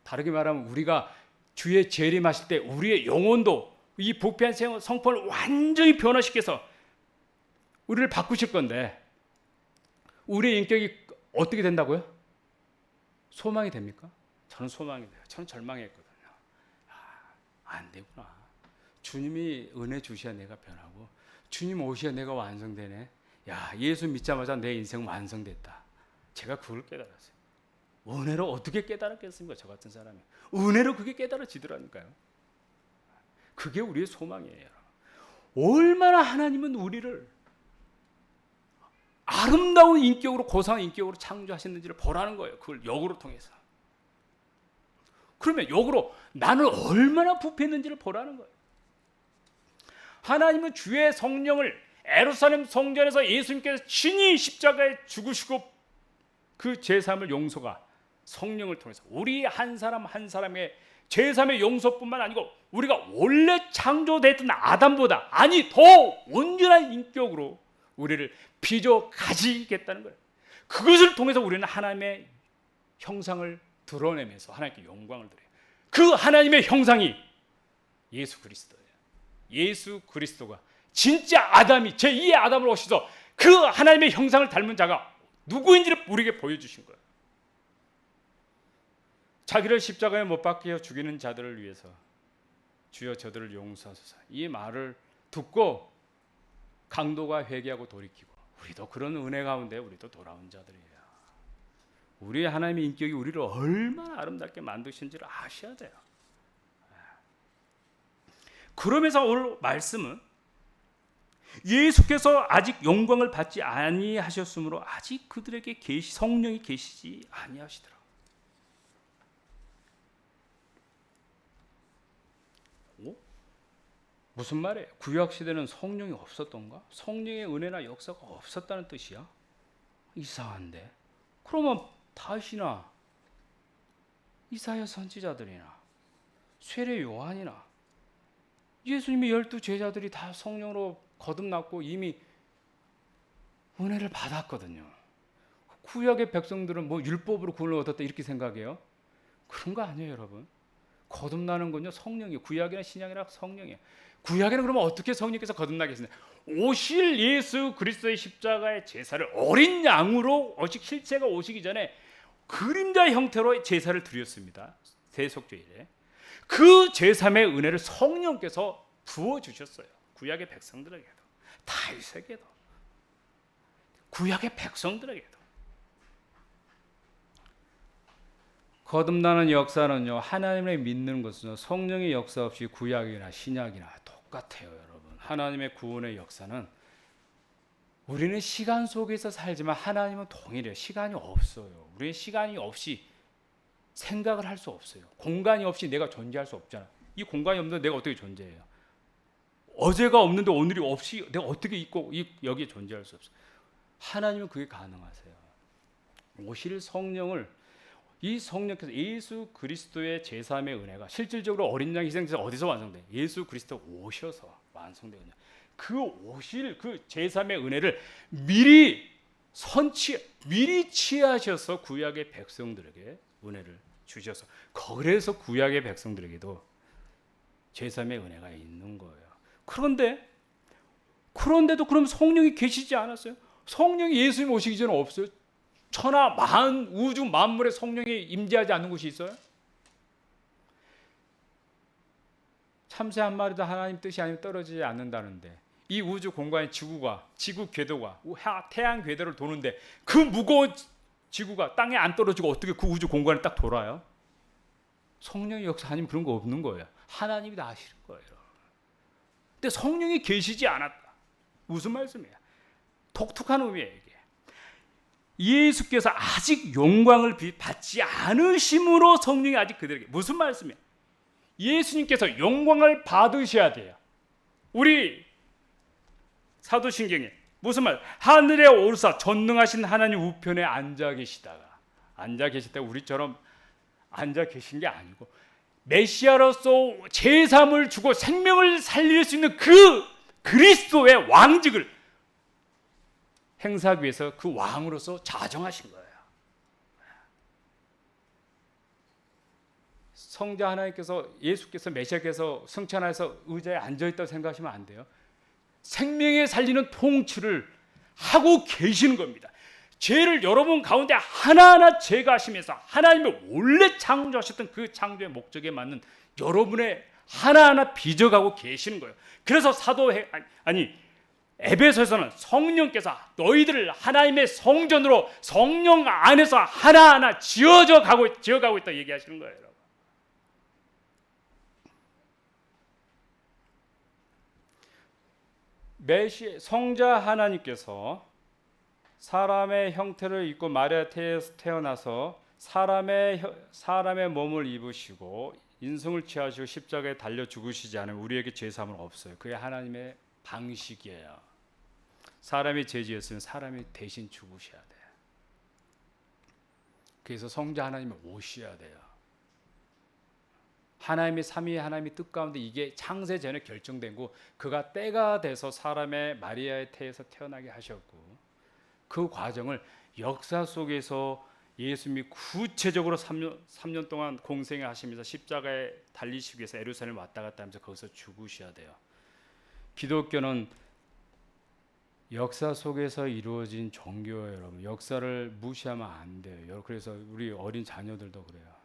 다르게 말하면 우리가 주의 재림하실 때 우리의 영혼도 이 부패한 성품을 완전히 변화시켜서 우리를 바꾸실 건데 우리의 인격이 어떻게 된다고요? 소망이 됩니까? 저는 소망이 돼요. 저는 절망했거든요. 안 되구나. 주님이 은혜 주셔야 내가 변하고 주님 오셔야 내가 완성되네. 야, 예수 믿자마자 내 인생 완성됐다. 제가 그걸 깨달았어요. 은혜로 어떻게 깨달았겠습니까? 저 같은 사람이. 은혜로 그게 깨달아지더라니까요. 그게 우리의 소망이에요. 얼마나 하나님은 우리를 아름다운 인격으로 고상한 인격으로 창조하셨는지를 보라는 거예요. 그걸 역으로 통해서. 그러면 역으로 나는 얼마나 부패했는지를 보라는 거예요. 하나님은 주의 성령을 예루살렘 성전에서 예수님께서 친히 십자가에 죽으시고 그 제3의 용서가 성령을 통해서 우리 한 사람 한 사람의 제3의 용서뿐만 아니고 우리가 원래 창조됐던 아담보다 아니 더 온전한 인격으로 우리를 빚어 가지겠다는 거예요. 그것을 통해서 우리는 하나님의 형상을 드러내면서 하나님께 영광을 드려요. 그 하나님의 형상이 예수 그리스도예요. 예수 그리스도가 진짜 아담이 제2의 아담을 오셔서 그 하나님의 형상을 닮은 자가 누구인지를 우리에게 보여주신 거예요. 자기를 십자가에 못 박혀 죽이는 자들을 위해서 주여 저들을 용서하소서. 이 말을 듣고 강도가 회개하고 돌이키고 우리도 그런 은혜 가운데 우리도 돌아온 자들이에요. 우리 하나님의 인격이 우리를 얼마나 아름답게 만드신지를 아셔야 돼요. 그러면서 오늘 말씀은 예수께서 아직 영광을 받지 아니하셨으므로 아직 그들에게 성령이 계시지 아니하시더라. 무슨 말이에요? 구약 시대는 성령이 없었던가? 성령의 은혜나 역사가 없었다는 뜻이야? 이상한데. 그러면 다윗이나 이사야 선지자들이나 세례 요한이나 예수님의 12 제자들이 다 성령으로 거듭났고 이미 은혜를 받았거든요. 구약의 백성들은 뭐 율법으로 구원을 얻었다 이렇게 생각해요? 그런 거 아니에요, 여러분. 거듭나는 건요 성령이에요. 구약이나 신약이나 성령이에요. 구약에는 그러면 어떻게 성령께서 거듭나게 했느냐? 오실 예수 그리스도의 십자가의 제사를 어린 양으로 오직 실체가 오시기 전에 그림자 형태로 제사를 드렸습니다. 세속죄일에. 그 제3의 은혜를 성령께서 부어주셨어요. 구약의 백성들에게도 다윗에게도 구약의 백성들에게도. 거듭나는 역사는요, 하나님을 믿는 것은요, 성령의 역사 없이 구약이나 신약이나 똑같아요, 여러분. 하나님의 구원의 역사는 우리는 시간 속에서 살지만 하나님은 동일해요. 시간이 없어요. 우리는 시간이 없이 생각을 할 수 없어요. 공간이 없이 내가 존재할 수 없잖아. 이 공간이 없는데 내가 어떻게 존재해요? 어제가 없는데 오늘이 없이 내가 어떻게 있고 여기에 존재할 수 없어요. 하나님은 그게 가능하세요. 오실 성령을, 이 성령께서 예수 그리스도의 제3의 은혜가 실질적으로 어린 양 희생돼서 어디서 완성돼요? 예수 그리스도 오셔서 완성되거든요. 그 오실 그 제3의 은혜를 미리 취하셔서 구약의 백성들에게 은혜를 주셔서, 그래서 구약의 백성들에게도 제3의 은혜가 있는 거예요. 그런데도 그럼 성령이 계시지 않았어요? 성령이 예수님 오시기 전에 없어요? 천하 만 우주 만물에 성령이 임재하지 않는 곳이 있어요? 참새 한 마리도 하나님 뜻이 아니면 떨어지지 않는다는데, 이 우주 공간의 지구 궤도가 태양 궤도를 도는데 그 무거운 지구가 땅에 안 떨어지고 어떻게 그 우주 공간을 딱 돌아요? 성령의 역사 아니면 그런 거 없는 거예요. 하나님이 다 하시는 거예요. 근데 성령이 계시지 않았다. 무슨 말씀이에요? 독특한 의미예요, 이게. 예수께서 아직 영광을 받지 않으심으로 성령이 아직 그들에게, 무슨 말씀이에요? 예수님께서 영광을 받으셔야 돼요. 우리 사도신경에 무슨 말? 하늘에 오르사 전능하신 하나님 우편에 앉아 계시다가 우리처럼 앉아 계신 게 아니고 메시아로서 제3을 주고 생명을 살릴 수 있는 그 그리스도의 왕직을 행사하기 위해서 그 왕으로서 자정하신 거예요. 성자 하나님께서, 예수께서, 메시아께서 승천하여서 의자에 앉아있다고 생각하시면 안 돼요. 생명에 살리는 통치를 하고 계시는 겁니다. 죄를 여러분 가운데 하나하나 제거하시면서 하나님의 원래 창조하셨던 그 창조의 목적에 맞는 여러분의 하나하나 빚어가고 계시는 거예요. 그래서 에베소에서는 성령께서 너희들을 하나님의 성전으로 성령 안에서 하나하나 지어가고 있다 얘기하시는 거예요, 여러분. 성자 하나님께서 사람의 형태를 입고 마리아 태에서 태어나서 사람의 몸을 입으시고 인성을 취하시고 십자가에 달려 죽으시지 않으면 우리에게 죄사함은 없어요. 그게 하나님의 방식이에요. 사람이 죄지었으면 사람이 대신 죽으셔야 돼요. 그래서 성자 하나님이 오셔야 돼요. 하나님의 삼위 하나님의 뜻 가운데 이게 창세 전에 결정된 거, 그가 때가 돼서 사람의 마리아의 태에서 태어나게 하셨고, 그 과정을 역사 속에서 예수님이 구체적으로 3년 동안 공생을 하시면서 십자가에 달리시기 위해서 예루살렘 왔다 갔다 하면서 거기서 죽으셔야 돼요. 기독교는 역사 속에서 이루어진 종교예요, 여러분. 역사를 무시하면 안 돼요. 그래서 우리 어린 자녀들도 그래요.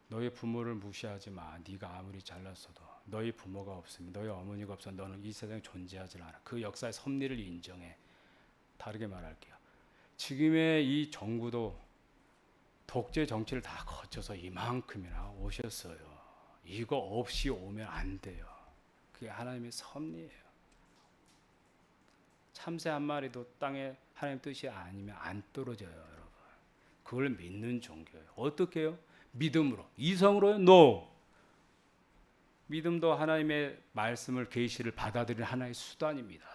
너희 부모를 무시하지 마. 네가 아무리 잘났어도 너희 부모가 없으면, 너희 어머니가 없으면 너는 이 세상에 존재하지 않아. 그 역사의 섭리를 인정해. 다르게 말할게요. 지금의 이 정부도 독재 정치를 다 거쳐서 이만큼이나 오셨어요. 이거 없이 오면 안 돼요. 그게 하나님의 섭리예요. 참새 한 마리도 땅에 하나님 뜻이 아니면 안 떨어져요, 여러분. 그걸 믿는 종교예요. 어떻게 해요? 믿음으로. 이성으로요? No. 믿음도 하나님의 말씀을, 계시를 받아들이는 하나의 수단입니다.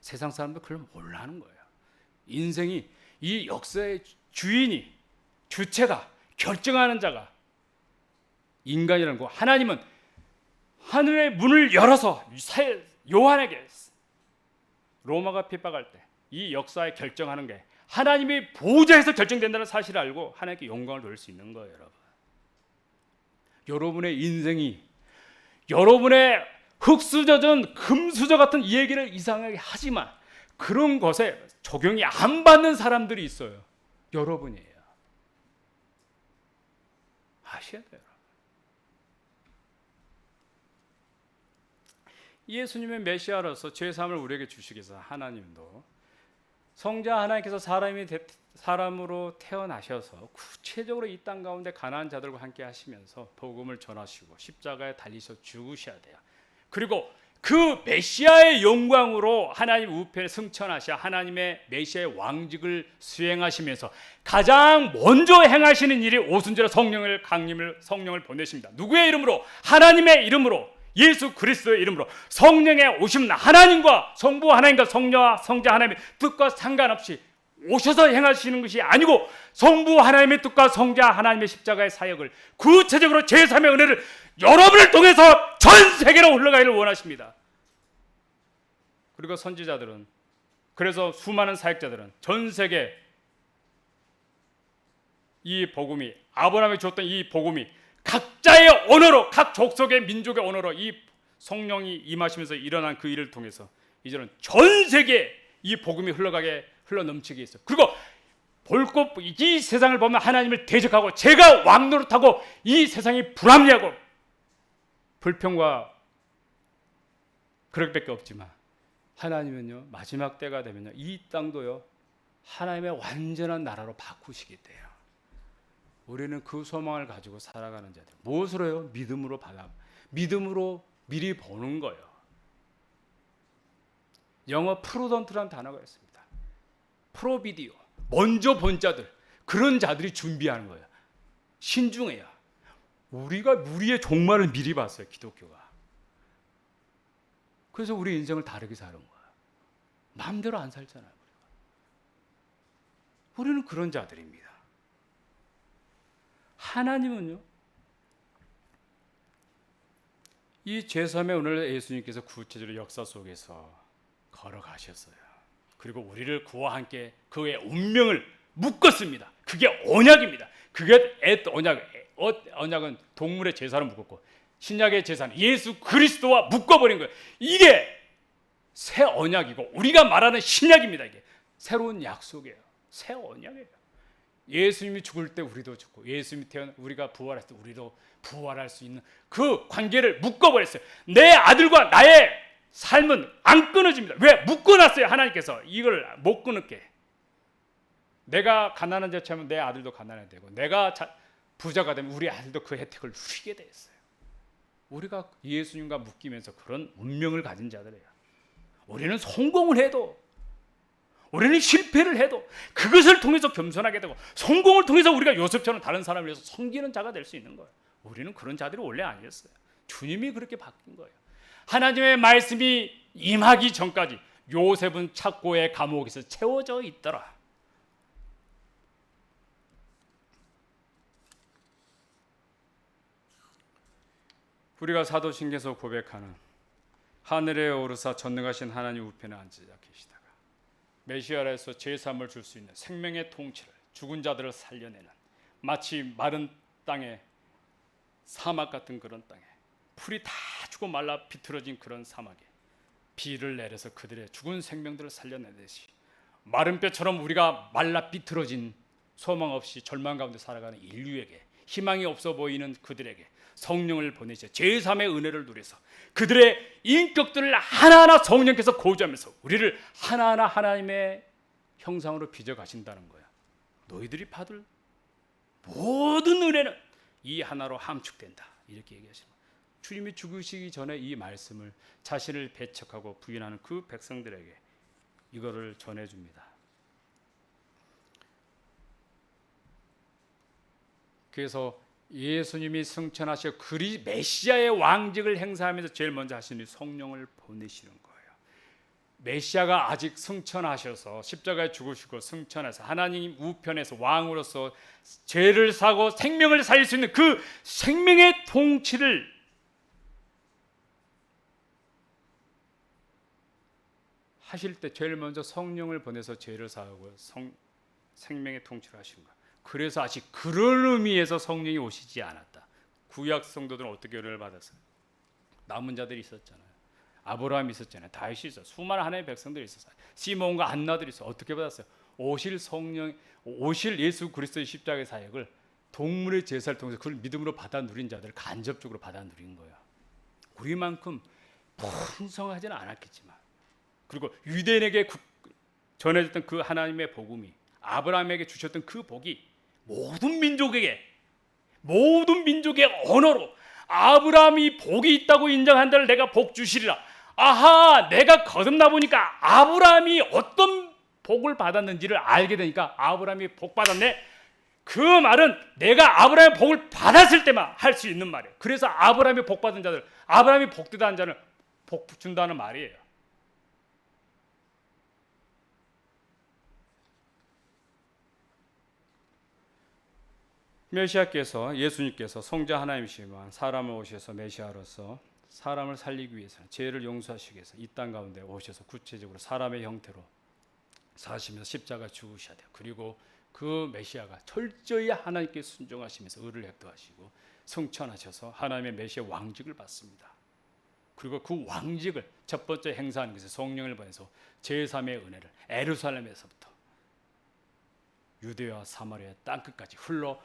세상 사람도 그걸 몰라하는 거예요. 인생이, 이 역사의 주인이, 주체가, 결정하는 자가 인간이라는 거. 하나님은 하늘의 문을 열어서 요한에게 로마가 핍박할 때 이 역사에 결정하는 게 하나님의 보좌에서 결정된다는 사실을 알고 하나님께 영광을 돌릴 수 있는 거예요, 여러분. 여러분의 인생이 여러분의 흙수저든 금수저 같은 얘기를 이상하게 하지만 그런 것에 적용이 안 받는 사람들이 있어요. 여러분이에요. 아셔야 돼요. 예수님의 메시아로서 죄사함을 우리에게 주시기 위해서 하나님도 성자 하나님께서 사람으로 태어나셔서 구체적으로 이 땅 가운데 가난한 자들과 함께 하시면서 복음을 전하시고 십자가에 달리셔 죽으셔야 돼요. 그리고 그 메시아의 영광으로 하나님 우편에 승천하셔 하나님의 메시아의 왕직을 수행하시면서 가장 먼저 행하시는 일이 오순절에 성령을 보내십니다. 누구의 이름으로? 하나님의 이름으로, 예수 그리스도의 이름으로 성령의 오심, 하나님과 성부 하나님과 성자 하나님의 뜻과 상관없이 오셔서 행하시는 것이 아니고 성부 하나님의 뜻과 성자 하나님의 십자가의 사역을 구체적으로 제3의 은혜를 여러분을 통해서 전 세계로 흘러가기를 원하십니다. 그리고 선지자들은, 그래서 수많은 사역자들은 전 세계 이 복음이, 아브라함이 주었던 이 복음이 각자의 언어로, 각 족속의 민족의 언어로 이 성령이 임하시면서 일어난 그 일을 통해서 이제는 전 세계에 이 복음이 흘러 넘치게 했어요. 그리고 이 세상을 보면 하나님을 대적하고 제가 왕노릇하고 이 세상이 불합리하고 불평과 그럴 밖에 없지만 하나님은요, 마지막 때가 되면요, 이 땅도요 하나님의 완전한 나라로 바꾸시게 돼요. 우리는 그 소망을 가지고 살아가는 자들. 무엇으로요? 믿음으로 미리 보는 거예요. 영어 프루던트라는 단어가 있습니다. 프로비디오, 먼저 본 자들, 그런 자들이 준비하는 거예요. 신중해요. 우리의 종말을 미리 봤어요, 기독교가. 그래서 우리 인생을 다르게 사는 거예요. 마음대로 안 살잖아요. 우리는 그런 자들입니다. 하나님은요, 이 제3의 오늘 예수님께서 구체적으로 역사 속에서 걸어가셨어요. 그리고 우리를 그와 함께 그의 운명을 묶었습니다. 그게 언약입니다. 그게 언약은 동물의 제사로 묶었고 신약의 제사는 예수 그리스도와 묶어버린 거예요. 이게 새 언약이고 우리가 말하는 신약입니다. 이게 새로운 약속이에요. 새 언약이에요. 예수님이 죽을 때 우리도 죽고 예수님이 우리가 부활할 때 우리도 부활할 수 있는 그 관계를 묶어버렸어요. 내 아들과 나의 삶은 안 끊어집니다. 왜? 묶어놨어요. 하나님께서 이걸 못 끊을게. 내가 가난한 자처럼 내 아들도 가난해야 되고 내가 부자가 되면 우리 아들도 그 혜택을 누리게 돼 있어요. 우리가 예수님과 묶이면서 그런 운명을 가진 자들이에요. 우리는 성공을 해도 우리는 실패를 해도 그것을 통해서 겸손하게 되고 성공을 통해서 우리가 요셉처럼 다른 사람을 위해서 섬기는 자가 될 수 있는 거예요. 우리는 그런 자들이 원래 아니었어요. 주님이 그렇게 바뀐 거예요. 하나님의 말씀이 임하기 전까지 요셉은 착고의 감옥에서 채워져 있더라. 우리가 사도신경에서 고백하는 하늘에 오르사 전능하신 하나님 우편에 앉으사 계시다가 메시아라에서 제3을 줄 수 있는 생명의 통치를 죽은 자들을 살려내는 마치 마른 땅에 사막 같은 그런 땅에 풀이 다 죽고 말라 비틀어진 그런 사막에 비를 내려서 그들의 죽은 생명들을 살려내듯이 마른 뼈처럼 우리가 말라 비틀어진 소망 없이 절망 가운데 살아가는 인류에게 희망이 없어 보이는 그들에게 성령을 보내셔 제3의 은혜를 누려서 그들의 인격들을 하나하나 성령께서 고주하면서 우리를 하나하나 하나님의 형상으로 빚어 가신다는 거야. 너희들이 받을 모든 은혜는 이 하나로 함축된다. 이렇게 얘기하시는 거예요. 주님이 죽으시기 전에 이 말씀을 자신을 배척하고 부인하는 그 백성들에게 이거를 전해줍니다. 그래서 예수님이 승천하셔 메시아의 왕직을 행사하면서 제일 먼저 하시는 성령을 보내시는 거예요. 메시아가 아직 승천하셔서 십자가에 죽으시고 승천해서 하나님 우편에서 왕으로서 죄를 사고 생명을 살릴 수 있는 그 생명의 통치를 하실 때 제일 먼저 성령을 보내서 죄를 사하고 생명의 통치를 하시는 거예요. 그래서 아직 그런 의미에서 성령이 오시지 않았다. 구약 성도들은 어떻게 은혜를 받았어요? 남은 자들이 있었잖아요. 아브라함이 있었잖아요. 다윗이 있었어요. 수많은 하나님의 백성들이 있었어요. 시몬과 안나들이 있었어요. 어떻게 받았어요? 오실 예수 그리스도의 십자가의 사역을 동물의 제사를 통해서 그걸 믿음으로 받아 누린 자들을 간접적으로 받아 누린 거예요. 우리만큼 풍성하지는 않았겠지만 그리고 유대인에게 전해졌던 그 하나님의 복음이, 아브라함에게 주셨던 그 복이 모든 민족의 언어로 아브라함이 복이 있다고 인정한다를 내가 복 주시리라. 아하, 내가 거듭나 보니까 아브라함이 어떤 복을 받았는지를 알게 되니까 아브라함이 복 받았네. 그 말은 내가 아브라함의 복을 받았을 때만 할 수 있는 말이에요. 그래서 아브라함이 복 받은 자들, 아브라함이 복되다는 자는 복 준다는 말이에요. 메시아께서, 예수님께서 성자 하나님이시지만 사람을 오셔서 메시아로서 사람을 살리기 위해서는, 죄를 용서하시기 위해서 이 땅 가운데 오셔서 구체적으로 사람의 형태로 사시면서 십자가 죽으셔야 돼요. 그리고 그 메시아가 철저히 하나님께 순종하시면서 의를 획도하시고 성천하셔서 하나님의 메시아 왕직을 받습니다. 그리고 그 왕직을 첫 번째 행사하는 것은 성령을 보내서 제3의 은혜를 예루살렘에서부터 유대와 사마리아 땅끝까지 흘러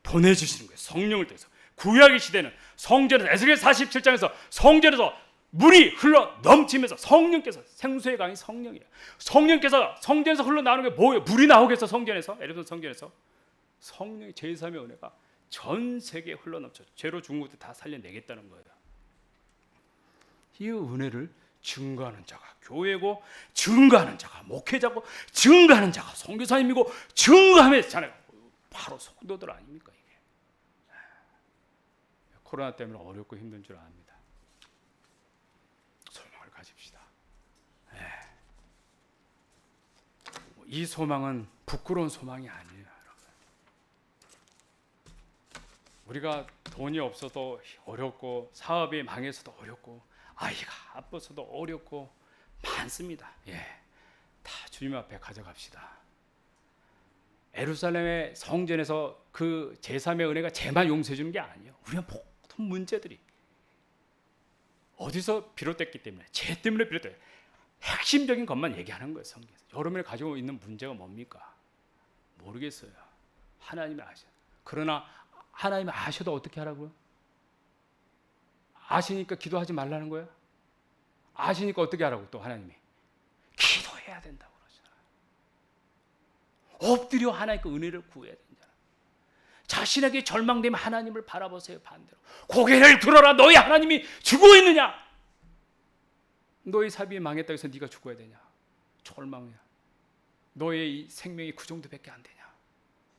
보내주시는 거예요. 성령을 통해서. 구약의 시대는 성전에서, 에스겔 47장에서 성전에서 물이 흘러 넘치면서 성령께서, 생수의 강이 성령이에요. 성령께서 성전에서 흘러나오는 게 뭐예요? 물이 나오겠어. 성전에서, 예루살렘 성전에서 성령의 제3의 은혜가 전 세계에 흘러넘쳐 죄로 죽은 것도 다 살려내겠다는 거예요. 이 은혜를 증거하는 자가 교회고, 증거하는 자가 목회자고, 증거하는 자가 선교사님이고, 증거하면 자네가 바로 성도들 아닙니까? 이게 코로나 때문에 어렵고 힘든 줄 압니다. 소망을 가집시다. 이 소망은 부끄러운 소망이 아니에요, 여러분. 우리가 돈이 없어도 어렵고, 사업이 망해서도 어렵고, 아이가 아파서도 어렵고 많습니다. 다 주님 앞에 가져갑시다. 예루살렘의 성전에서 그 제3의 은혜가 쟤만 용서해 주는 게 아니에요. 우리가 모든 문제들이 어디서 비롯됐기 때문에, 죄 때문에 비롯돼요. 핵심적인 것만 얘기하는 거예요, 성경에서. 여러분이 가지고 있는 문제가 뭡니까? 모르겠어요. 하나님이 아셔요. 그러나 하나님이 아셔도 어떻게 하라고요? 아시니까 기도하지 말라는 거예요? 아시니까 어떻게 하라고? 또 하나님이 기도해야 된다고 그러잖아요. 엎드려 하나님께 은혜를 구해야 된다. 자신에게 절망되면 하나님을 바라보세요. 반대로 고개를 들어라. 너희 하나님이 죽어 있느냐? 너희 사업이 망했다고 해서 네가 죽어야 되냐? 절망이야. 너의 이 생명이 그 정도밖에 안 되냐?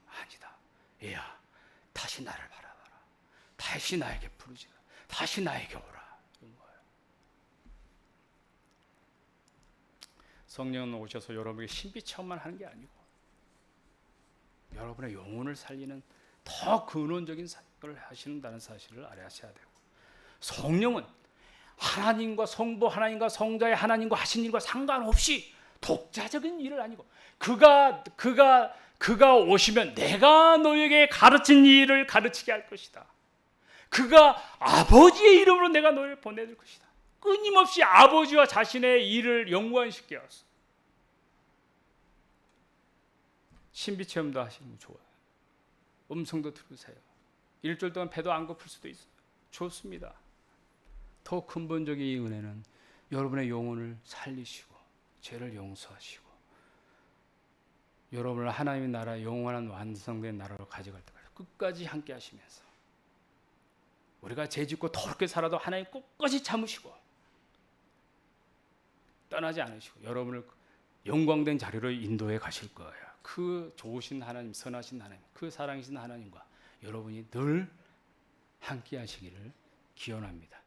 아니다. 얘야, 다시 나를 바라봐라. 다시 나에게 부르지라. 다시 나에게 오라. 이런 거예요. 성령은 오셔서 여러분에게 신비 체험만 하는 게 아니고 여러분의 영혼을 살리는 더 근원적인 사역을 하신다는 사실을 알아셔야 되고, 성령은 하나님과 성부 하나님과 성자의 하나님과 하신 일과 상관없이 독자적인 일을 아니고, 그가 오시면 내가 너에게 가르친 일을 가르치게 할 것이다. 그가 아버지의 이름으로 내가 너를 보내줄 것이다. 끊임없이 아버지와 자신의 일을 연관시켜서 신비체험도 하시면 좋아요. 음성도 들으세요. 일주일 동안 배도 안 고플 수도 있어요. 좋습니다. 더 근본적인 이 은혜는 여러분의 영혼을 살리시고 죄를 용서하시고 여러분을 하나님의 나라, 영원한 완성된 나라로 가져갈 때까지 끝까지 함께 하시면서, 우리가 죄짓고 더럽게 살아도 하나님 끝까지 참으시고 떠나지 않으시고 여러분을 영광된 자리로 인도해 가실 거예요. 그 좋으신 하나님, 선하신 하나님, 그 사랑이신 하나님과 여러분이 늘 함께 하시기를 기원합니다.